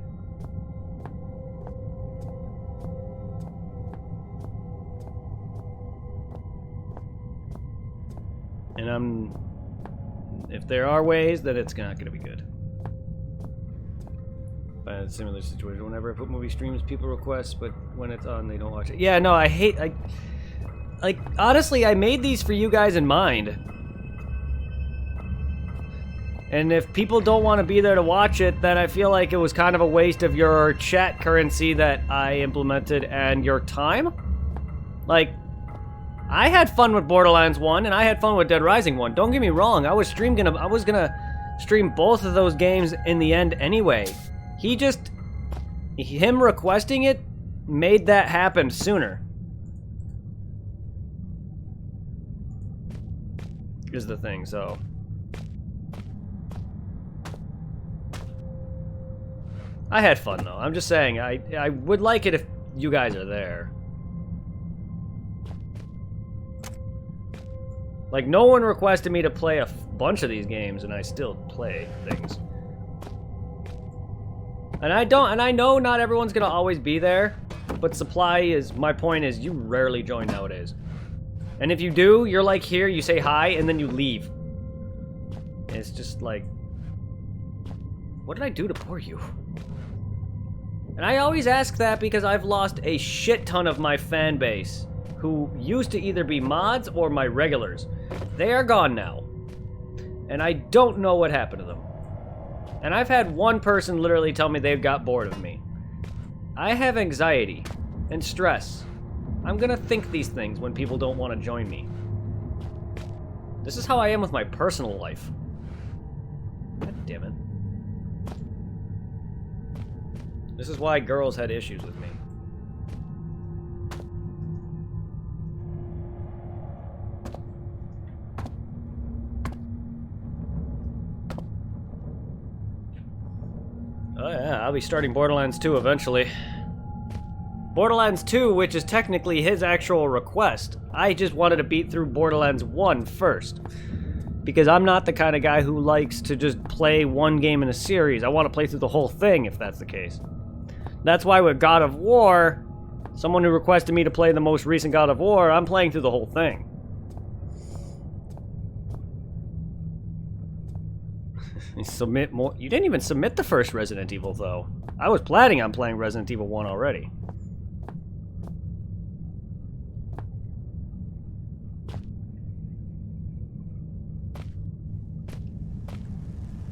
A: And if there are ways, then it's not going to be good. But in a similar situation, whenever I put movie streams, people request, but when it's on, they don't watch it. Yeah, no, like, honestly, I made these for you guys in mind. And if people don't want to be there to watch it, then I feel like it was kind of a waste of your chat currency that I implemented and your time. Like, I had fun with Borderlands 1 and I had fun with Dead Rising 1. Don't get me wrong, I was gonna stream both of those games in the end anyway. Him requesting it made that happen sooner. Is the thing, so I had fun though. I'm just saying I would like it if you guys are there. Like, no one requested me to play a bunch of these games and I still play things. And I know not everyone's gonna always be there, but my point is you rarely join nowadays. And if you do, you're like here, you say hi, and then you leave. And it's just like... What did I do to bore you? And I always ask that because I've lost a shit ton of my fan base, who used to either be mods or my regulars. They are gone now. And I don't know what happened to them. And I've had one person literally tell me they've got bored of me. I have anxiety and stress. I'm gonna think these things when people don't want to join me. This is how I am with my personal life. God damn it. This is why girls had issues with me. Oh yeah, I'll be starting Borderlands 2 eventually. Borderlands 2, which is technically his actual request. I just wanted to beat through Borderlands 1 first. Because I'm not the kind of guy who likes to just play one game in a series. I want to play through the whole thing, if that's the case. That's why with God of War, someone who requested me to play the most recent God of War, I'm playing through the whole thing. Submit more. You didn't even submit the first Resident Evil, though. I was planning on playing Resident Evil 1 already.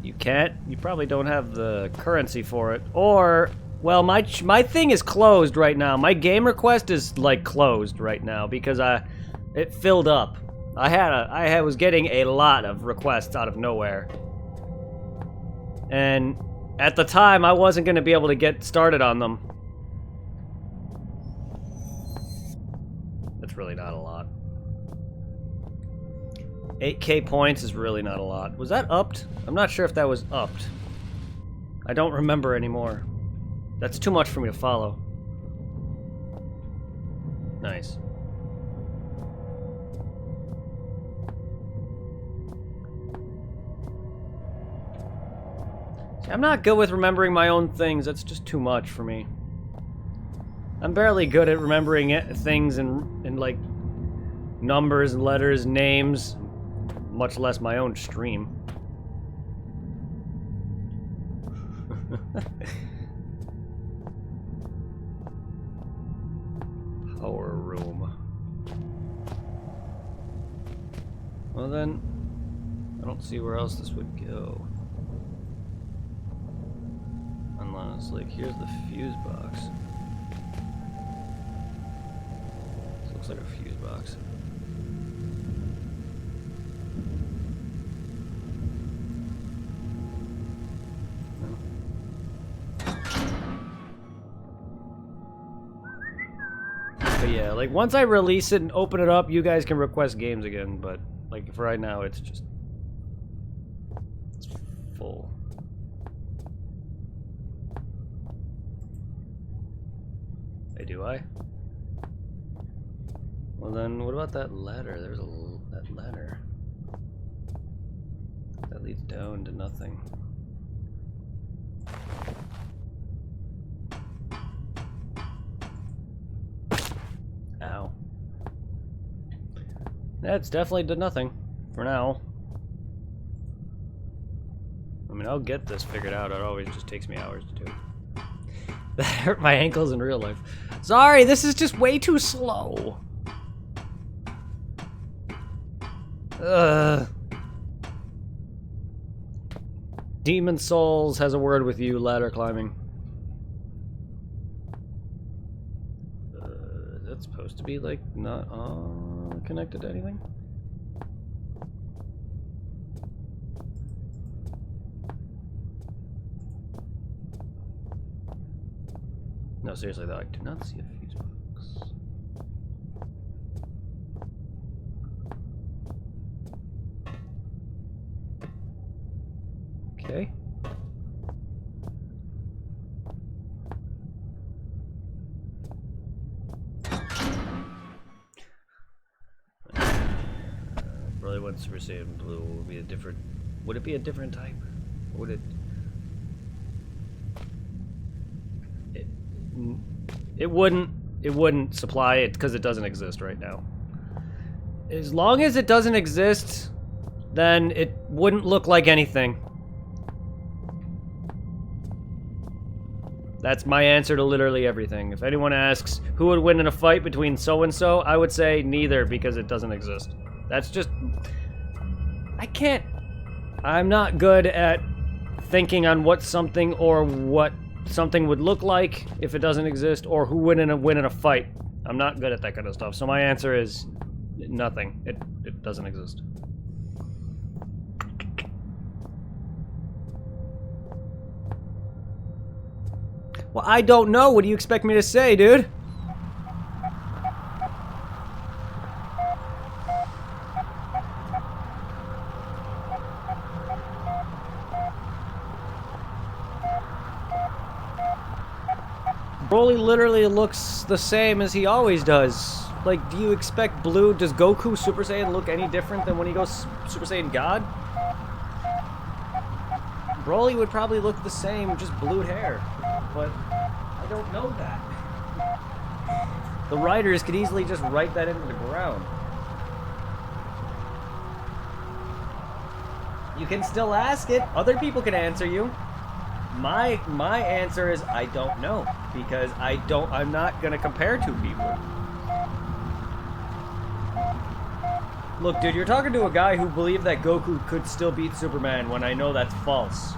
A: You can't. You probably don't have the currency for it. Or, well, my thing is closed right now. My game request is like closed right now because it filled up. I was getting a lot of requests out of nowhere. And at the time, I wasn't going to be able to get started on them. That's really not a lot. 8K points is really not a lot. Was that upped? I'm not sure if that was upped. I don't remember anymore. That's too much for me to follow. Nice. See, I'm not good with remembering my own things. That's just too much for me. I'm barely good at remembering things in like numbers and letters, names, much less my own stream. Power room. Well then, I don't see where else this would go. Unless, like, here's the fuse box. This looks like a fuse box. But yeah, like, once I release it and open it up, you guys can request games again, but, like, for right now, it's just... it's full. Hey, do I? Well then, what about that ladder? There's that ladder. That leads down to nothing. Ow. That's definitely did nothing. For now. I mean, I'll get this figured out. It always just takes me hours to do it. That hurt my ankles in real life. Sorry, this is just way too slow. Demon Souls has a word with you, ladder climbing. That's supposed to be, like, not connected to anything? No, seriously though, I do not see a fuse box. Okay. Probably when Super Saiyan Blue will be a different... Would it be a different type? Or would it... It wouldn't supply it because it doesn't exist right now. As long as it doesn't exist, then it wouldn't look like anything. That's my answer to literally everything. If anyone asks who would win in a fight between so-and-so, I would say neither because it doesn't exist. That's just... I'm not good at thinking on what something or what something would look like if it doesn't exist, or who would win in a fight. I'm not good at that kind of stuff. So my answer is nothing. It doesn't exist. Well, I don't know. What do you expect me to say, dude? Broly literally looks the same as he always does. Like, do you expect Blue... Does Goku Super Saiyan look any different than when he goes Super Saiyan God? Broly would probably look the same, just blued hair. But I don't know that. The writers could easily just write that into the ground. You can still ask it. Other people can answer you. My answer is I don't know, because I'm not gonna compare two people. Look, dude, you're talking to a guy who believed that Goku could still beat Superman when I know that's false.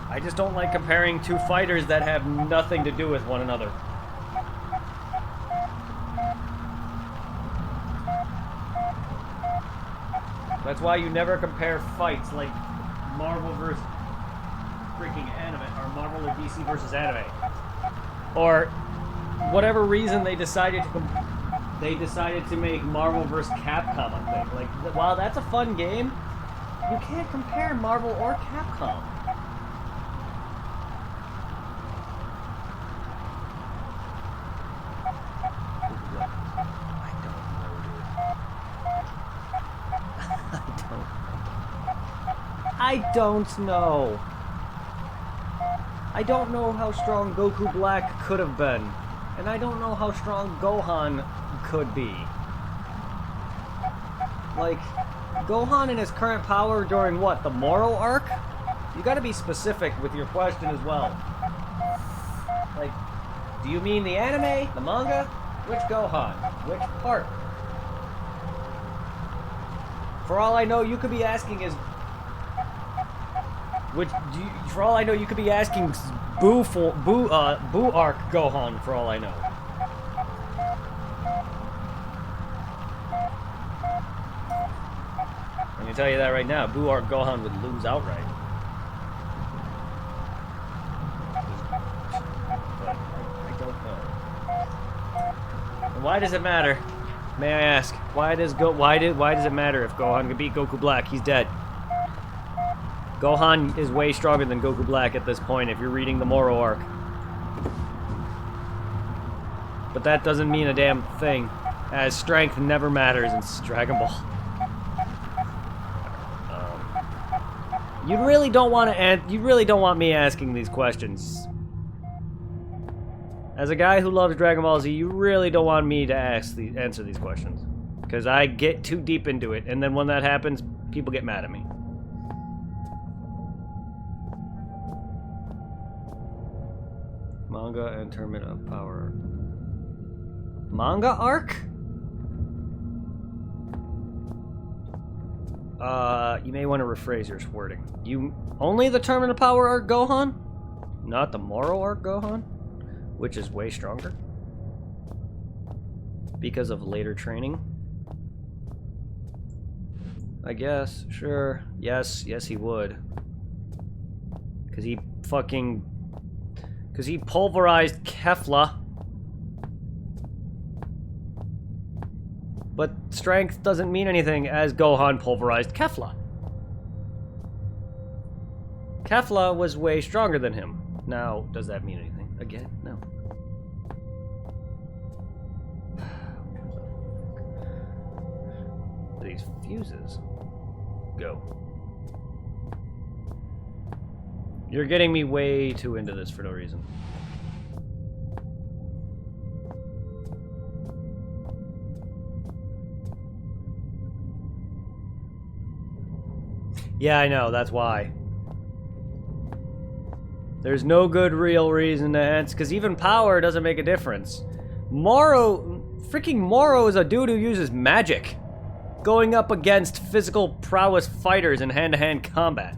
A: I just don't like comparing two fighters that have nothing to do with one another. That's why you never compare fights like Marvel versus freaking anime, or Marvel or DC versus anime. Or whatever reason they decided to make Marvel vs. Capcom a thing. Like, while that's a fun game, you can't compare Marvel or Capcom. I don't know. I don't know how strong Goku Black could have been. And I don't know how strong Gohan could be. Like, Gohan in his current power during what, the Moro arc? You gotta be specific with your question as well. Like, do you mean the anime, the manga? Which Gohan? Which part? For all I know, you could be asking is... for all I know, you could be asking Boo arc Gohan, for all I know. I can tell you that right now, Boo arc Gohan would lose outright. But I don't know. And why does it matter? May I ask? Why does it matter if Gohan can beat Goku Black? He's dead. Gohan is way stronger than Goku Black at this point if you're reading the Moro arc. But that doesn't mean a damn thing, as strength never matters in Dragon Ball. You really don't want me asking these questions. As a guy who loves Dragon Ball Z, you really don't want me to answer these questions. Because I get too deep into it, and then when that happens, people get mad at me. Manga and Tournament of Power. Manga arc? You may want to rephrase your wording. Only the Tournament of Power arc Gohan? Not the Moro arc Gohan? Which is way stronger? Because of later training? I guess, sure. Yes, he would. Because he pulverized Kefla. But strength doesn't mean anything as Gohan pulverized Kefla. Kefla was way stronger than him. Now, does that mean anything? Again, no. These fuses. Go. You're getting me way too into this for no reason. Yeah, I know, that's why. There's no good real reason to answer, because even power doesn't make a difference. Freaking Moro is a dude who uses magic, going up against physical prowess fighters in hand-to-hand combat.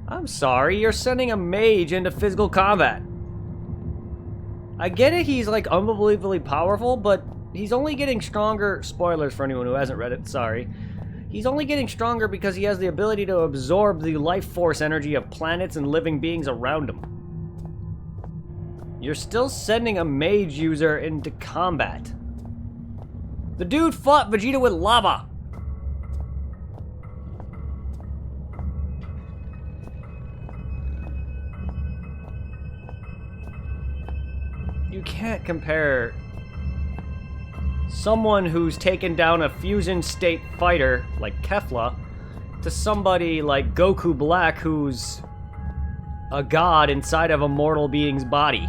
A: I'm sorry, you're sending a mage into physical combat. I get it, he's like unbelievably powerful, but he's only getting stronger. Spoilers for anyone who hasn't read it, sorry. He's only getting stronger because he has the ability to absorb the life force energy of planets and living beings around him. You're still sending a mage user into combat. The dude fought Vegeta with lava. You can't compare someone who's taken down a fusion state fighter like Kefla to somebody like Goku Black who's a god inside of a mortal being's body.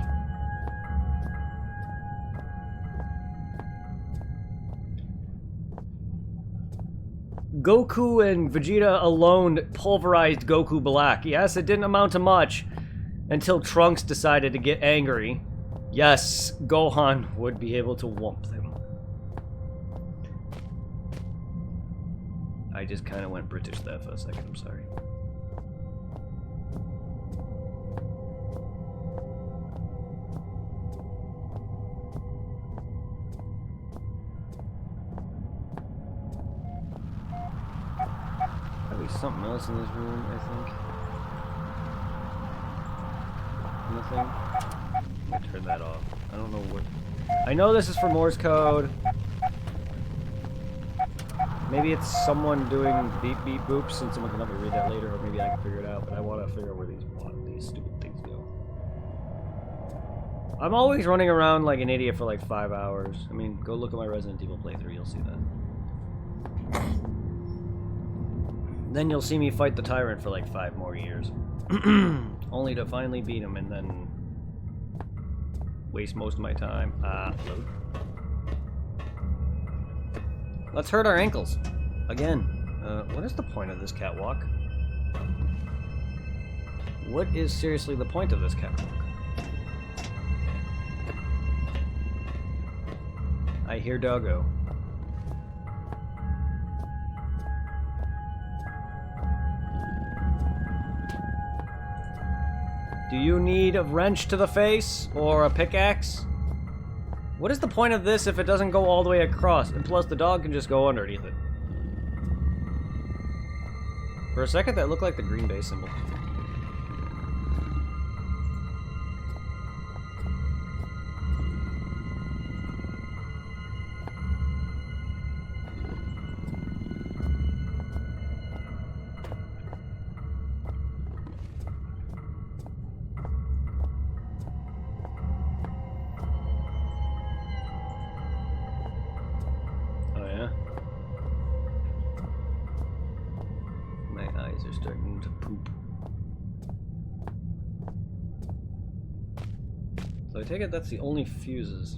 A: Goku and Vegeta alone pulverized Goku Black. Yes, it didn't amount to much until Trunks decided to get angry Yes, Gohan would be able to whomp them. I just kind of went British there for a second, I'm sorry. Probably something else in this room, I think. Nothing? I'm gonna turn that off. I don't know what... I know this is for Morse code. Maybe it's someone doing beep beep boops and someone can help me read that later, or maybe I can figure it out, but I want to figure out where these stupid things go. I'm always running around like an idiot for like 5 hours. I mean, go look at my Resident Evil playthrough, you'll see that. Then you'll see me fight the Tyrant for like 5 more years. Only to finally beat him and then waste most of my time. Load. Let's hurt our ankles. Again. What is the point of this catwalk? What is seriously the point of this catwalk? I hear doggo. Do you need a wrench to the face? Or a pickaxe? What is the point of this if it doesn't go all the way across? And plus, the dog can just go underneath it. For a second, that looked like the Green Bay symbol. Are starting to poop. So I take it that's the only fuses.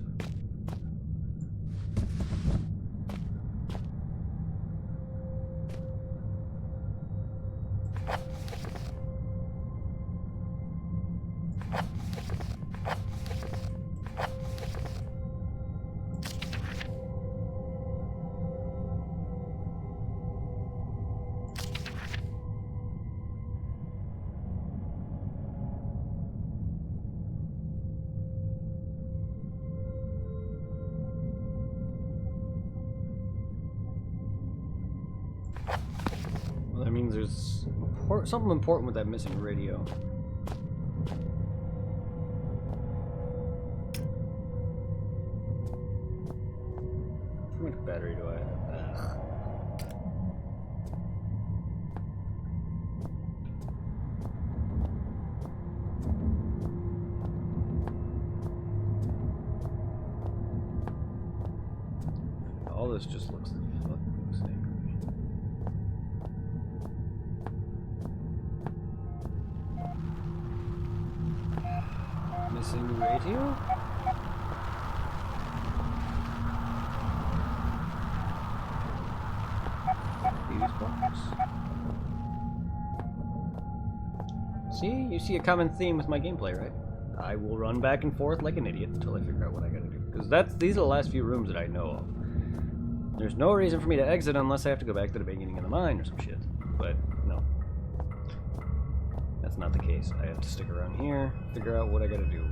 A: That means there's something important with that missing radio. How much battery do I have? Ugh. All this just looks fucking sacred. Missing radio? Fuse box. See? You see a common theme with my gameplay, right? I will run back and forth like an idiot until I figure out what I gotta do. Because these are the last few rooms that I know of. There's no reason for me to exit unless I have to go back to the beginning of the mine or some shit. But, no. That's not the case. I have to stick around here, figure out what I gotta do.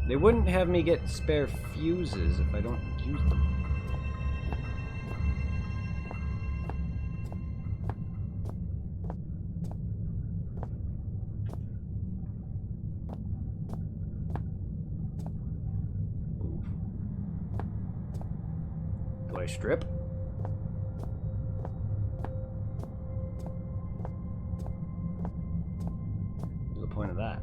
A: They wouldn't have me get spare fuses if I don't use them. Do I strip? What's the point of that?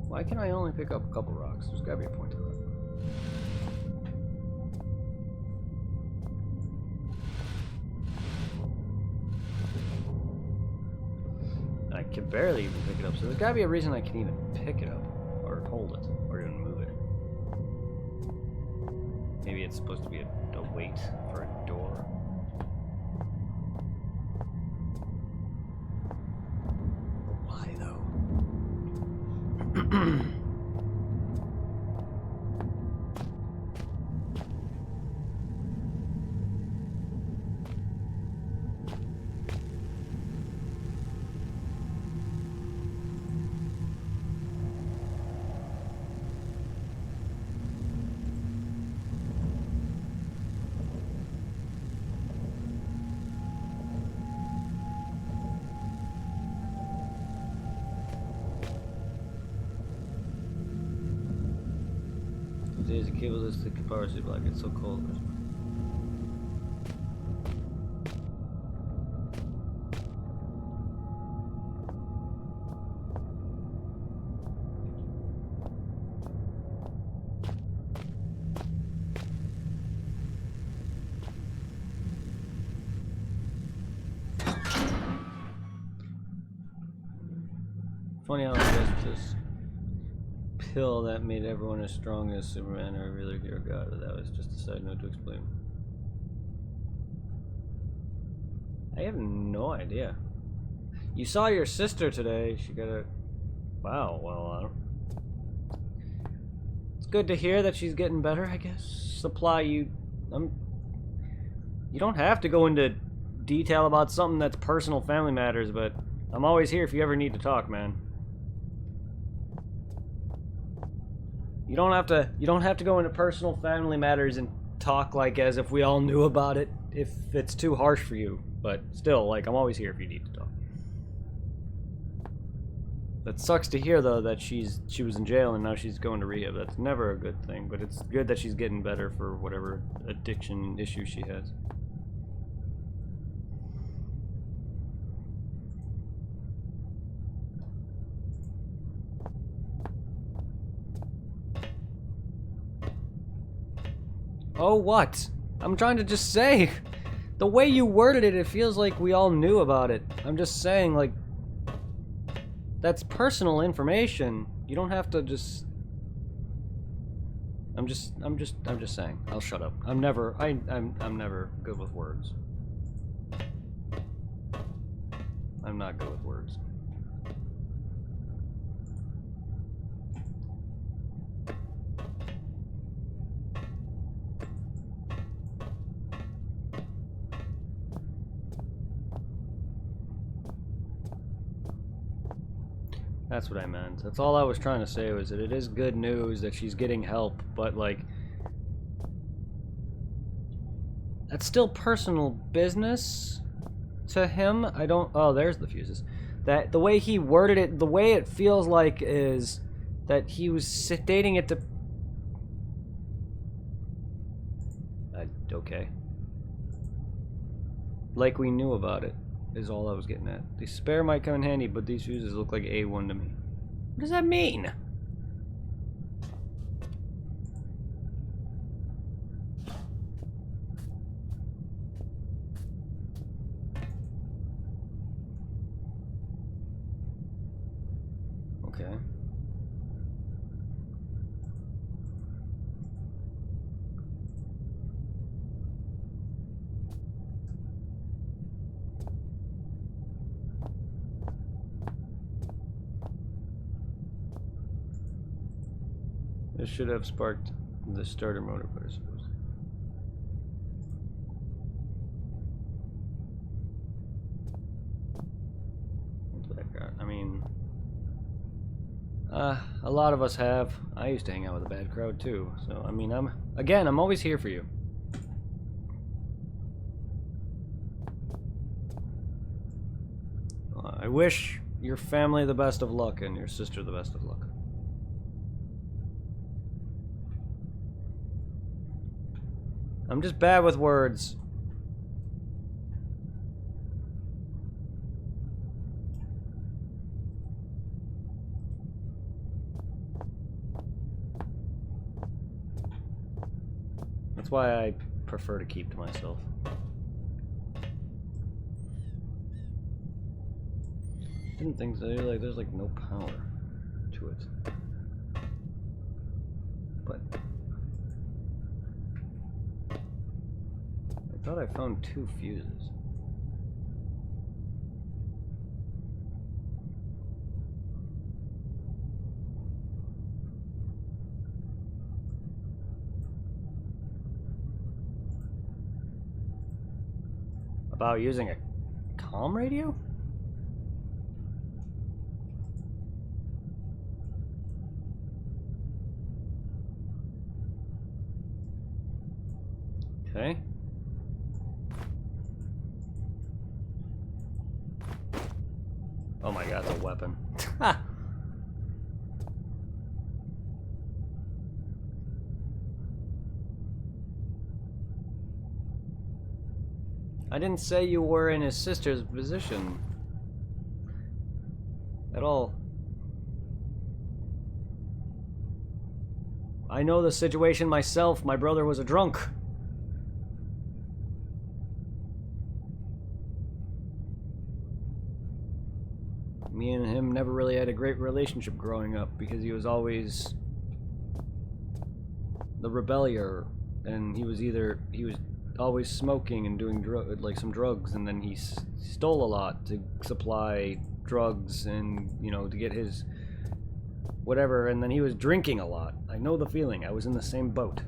A: Why can I only pick up a couple rocks? There's gotta be a point to that. I can barely even pick it up, so there's gotta be a reason I can even pick it up. Or hold it. Or it's supposed to be a wait for a door. Why though? There's a cable that's the power suit block. It's so cold. Funny how it was this pill that made everyone as strong as Superman or a real hero god, but that was just a side note to explain. I have no idea. You saw your sister today. She got a... Wow, well, it's good to hear that she's getting better, I guess. Supply you... You don't have to go into detail about something that's personal family matters, but I'm always here if you ever need to talk, man. You don't have to go into personal family matters and talk like as if we all knew about it if it's too harsh for you. But still, like, I'm always here if you need to talk. That sucks to hear though that she was in jail and now she's going to rehab. That's never a good thing, but it's good that she's getting better for whatever addiction issue she has. Oh, what? I'm trying to just say. The way you worded it, it feels like we all knew about it. I'm just saying, like, that's personal information. You don't have to just... I'm just saying. I'll shut up. I'm never good with words. I'm not good with words. That's what I meant. That's all I was trying to say, was that it is good news that she's getting help, but like, that's still personal business to him. I don't... Oh, there's the fuses. That the way he worded it, the way it feels like is that he was stating it to... Okay. Like we knew about it. Is all I was getting at. The spare might come in handy, but these fuses look like A1 to me. What does that mean? Okay. This should have sparked the starter motor, but I suppose. I mean, a lot of us have. I used to hang out with a bad crowd too, so I mean, I'm always here for you. I wish your family the best of luck and your sister the best of luck. I'm just bad with words. That's why I prefer to keep to myself. Didn't think so. Like, there's like no power to it. But I thought I found 2 fuses. About using a comm radio? Okay. Oh my god, it's a weapon. Ha! I didn't say you were in his sister's position. At all. I know the situation myself. My brother was a drunk. Me and him never really had a great relationship growing up because he was always the rebellier, and he was always smoking and doing some drugs, and then he stole a lot to supply drugs and, you know, to get his whatever, and then he was drinking a lot. I know the feeling. I was in the same boat.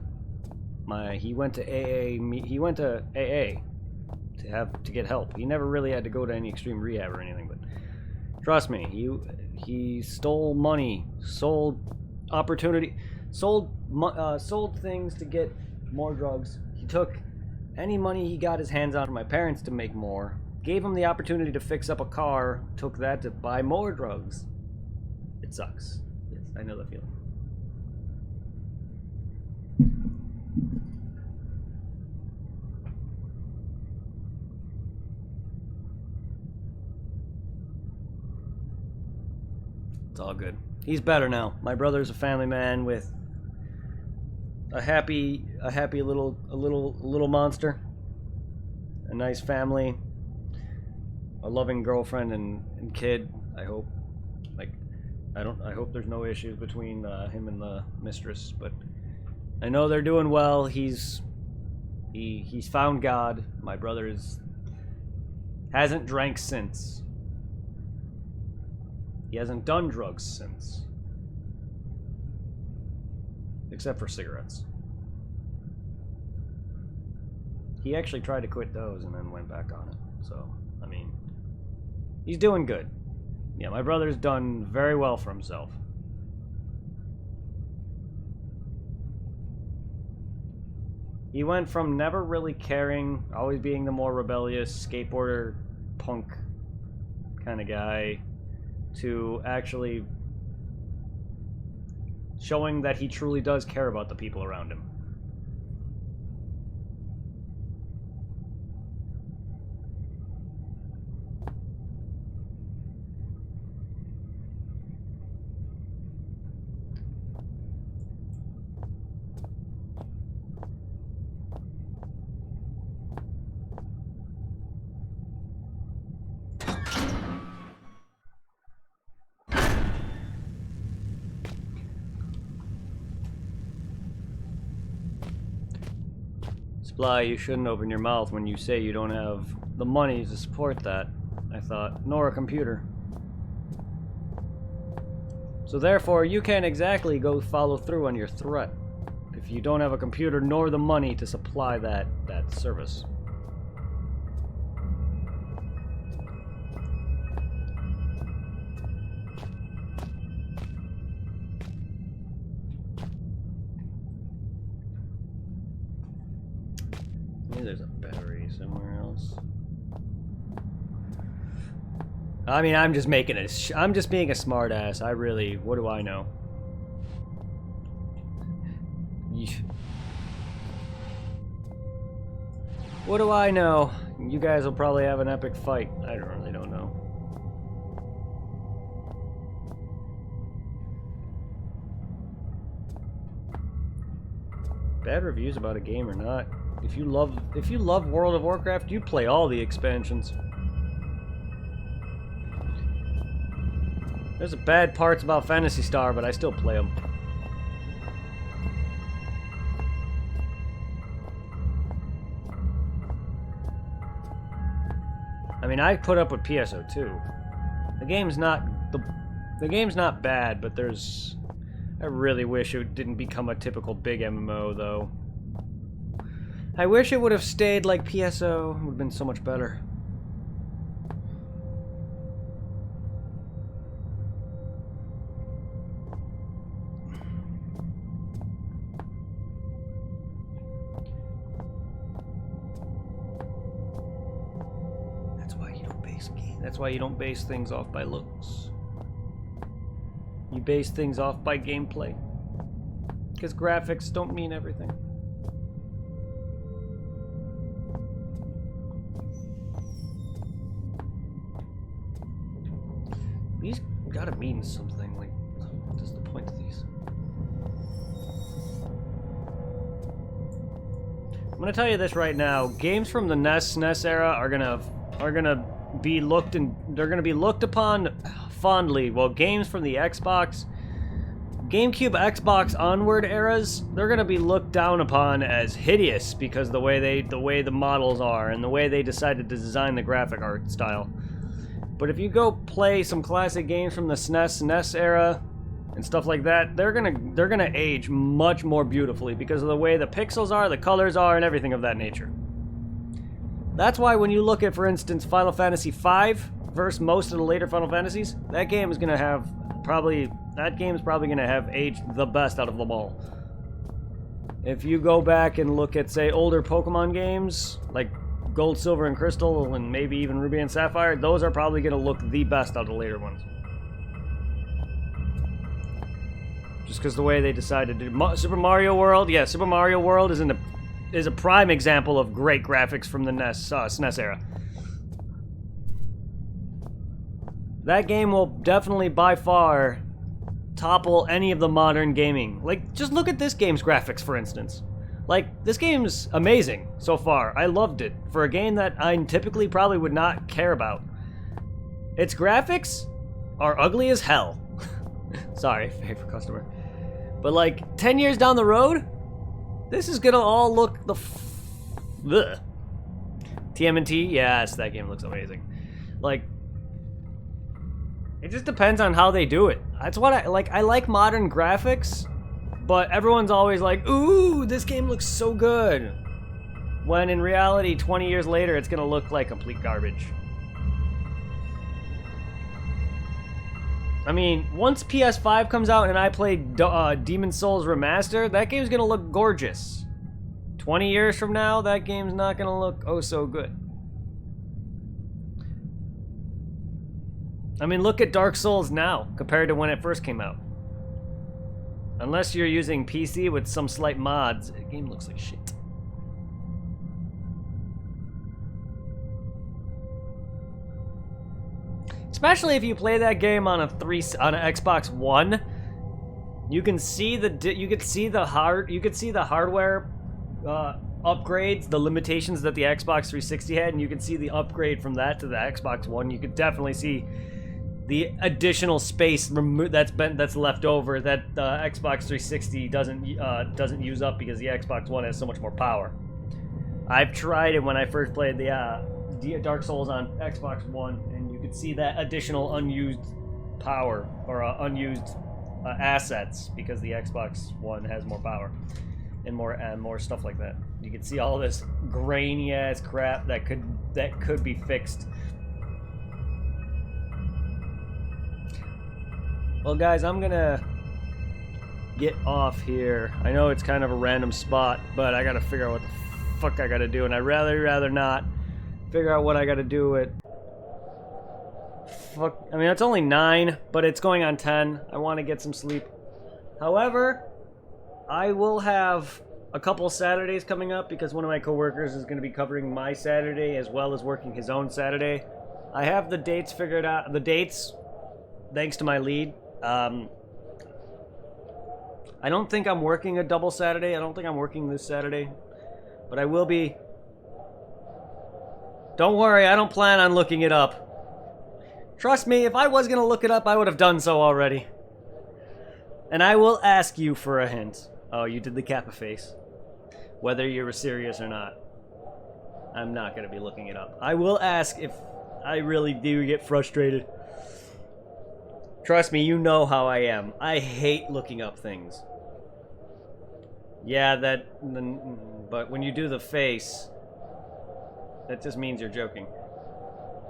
A: He went to AA to get help. He never really had to go to any extreme rehab or anything, but trust me, he stole money, sold opportunity, sold things to get more drugs. He took any money he got his hands on from my parents to make more, gave him the opportunity to fix up a car, took that to buy more drugs. It sucks. Yes, I know the feeling. It's all good. He's better now. My brother's a family man with a happy little monster, a nice family, a loving girlfriend and kid. I hope. I hope there's no issues between him and the mistress, but I know they're doing well. He's found God. My brother hasn't drank since. He hasn't done drugs since. Except for cigarettes. He actually tried to quit those and then went back on it. So, I mean, he's doing good. Yeah, my brother's done very well for himself. He went from never really caring, always being the more rebellious skateboarder, punk kind of guy, to actually showing that he truly does care about the people around him. Sply, you shouldn't open your mouth when you say you don't have the money to support that, I thought, nor a computer. So therefore, you can't exactly go follow through on your threat if you don't have a computer nor the money to supply that service. There's a battery somewhere else. I mean, I'm just making it. I'm just being a smartass. I really. What do I know? What do I know? You guys will probably have an epic fight. I really don't know. Bad reviews about a game or not. If you love World of Warcraft, you play all the expansions. There's bad parts about Phantasy Star, but I still play them. I mean, I put up with PSO2. The game's not the game's not bad, but there's. I really wish it didn't become a typical big MMO, though. I wish it would have stayed like PSO. It would have been so much better. That's why you don't base things off by looks. You base things off by gameplay. Because graphics don't mean everything. These gotta mean something. Like, what is the point of these? I'm gonna tell you this right now. Games from the SNES era are gonna be looked upon fondly. Well, games from the Xbox, GameCube, Xbox onward eras, they're gonna be looked down upon as hideous because the way the models are and the way they decided to design the graphic art style. But if you go play some classic games from the SNES, NES era, and stuff like that, they're gonna age much more beautifully because of the way the pixels are, the colors are, and everything of that nature. That's why when you look at, for instance, Final Fantasy V versus most of the later Final Fantasies, that game is gonna have probably gonna have aged the best out of them all. If you go back and look at, say, older Pokemon games like Gold, Silver, and Crystal, and maybe even Ruby and Sapphire, those are probably gonna look the best out of the later ones. Just because the way they decided to do Super Mario World, yeah, Super Mario World is a prime example of great graphics from the SNES era. That game will definitely by far topple any of the modern gaming. Like, just look at this game's graphics, for instance. Like, this game's amazing so far. I loved it. For a game that I typically probably would not care about. Its graphics are ugly as hell. Sorry, favorite customer. But like, 10 years down the road, this is gonna all look ugh. TMNT, yes, that game looks amazing. Like, it just depends on how they do it. That's what I like. I like modern graphics, but everyone's always like, ooh, this game looks so good. When in reality, 20 years later, it's gonna look like complete garbage. I mean, once PS5 comes out and I play Demon's Souls Remastered, that game's gonna look gorgeous. 20 years from now, that game's not gonna look oh so good. I mean, look at Dark Souls now, compared to when it first came out. Unless you're using PC with some slight mods, the game looks like shit. Especially if you play that game on an Xbox One, you can see the hardware upgrades, the limitations that the Xbox 360 had, and you can see the upgrade from that to the Xbox One. You could definitely see the additional space that's left over that the Xbox 360 doesn't use up because the Xbox One has so much more power. I've tried it when I first played the Dark Souls on Xbox One, and you could see that additional unused power or unused assets because the Xbox One has more power and more stuff like that. You can see all this grainy ass crap that could be fixed. Well, guys, I'm gonna get off here. I know it's kind of a random spot, but I gotta figure out what the fuck I gotta do, and I'd rather not figure out what I gotta do with. Fuck, I mean, it's only 9, but it's going on 10. I want to get some sleep. However, I will have a couple Saturdays coming up because one of my coworkers is going to be covering my Saturday as well as working his own Saturday. I have the dates figured out. The dates, thanks to my lead. I don't think I'm working a double Saturday. I don't think I'm working this Saturday, but I will be. Don't worry, I don't plan on looking it up. Trust me, if I was going to look it up, I would have done so already. And I will ask you for a hint. Oh, you did the Kappa face. Whether you were serious or not. I'm not going to be looking it up. I will ask if I really do get frustrated. Trust me, you know how I am. I hate looking up things. Yeah, but when you do the face, that just means you're joking.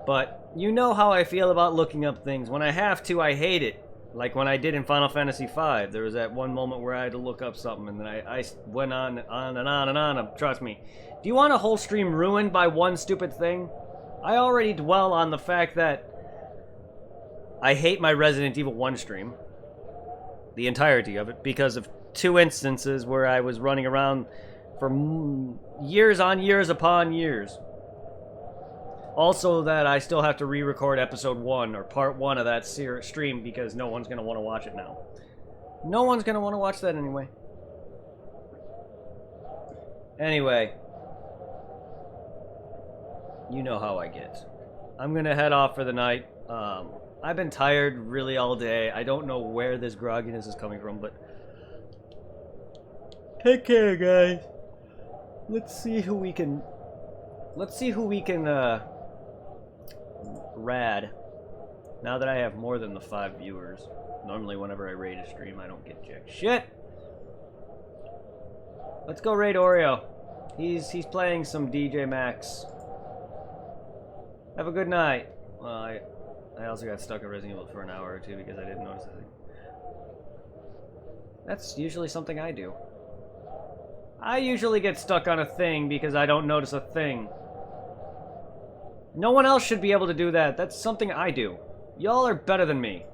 A: But you know how I feel about looking up things. When I have to, I hate it. Like when I did in Final Fantasy V, there was that one moment where I had to look up something, and then I went on and on and on. Trust me. Do you want a whole stream ruined by one stupid thing? I already dwell on the fact that I hate my Resident Evil 1 stream. The entirety of it, because of 2 instances where I was running around for years on years upon years. Also that I still have to re-record episode 1, or part 1 of that stream, because no one's going to want to watch it now. No one's going to want to watch that anyway. Anyway. You know how I get. I'm going to head off for the night. I've been tired really all day. I don't know where this grogginess is coming from, but... Take care, guys. Let's see who we can... rad. Now that I have more than the 5 viewers. Normally whenever I raid a stream, I don't get jack shit. Let's go raid Oreo. He's playing some DJ Max. Have a good night. Well, I also got stuck at Resident Evil for an hour or two because I didn't notice a thing. That's usually something I do. I usually get stuck on a thing because I don't notice a thing. No one else should be able to do that. That's something I do. Y'all are better than me.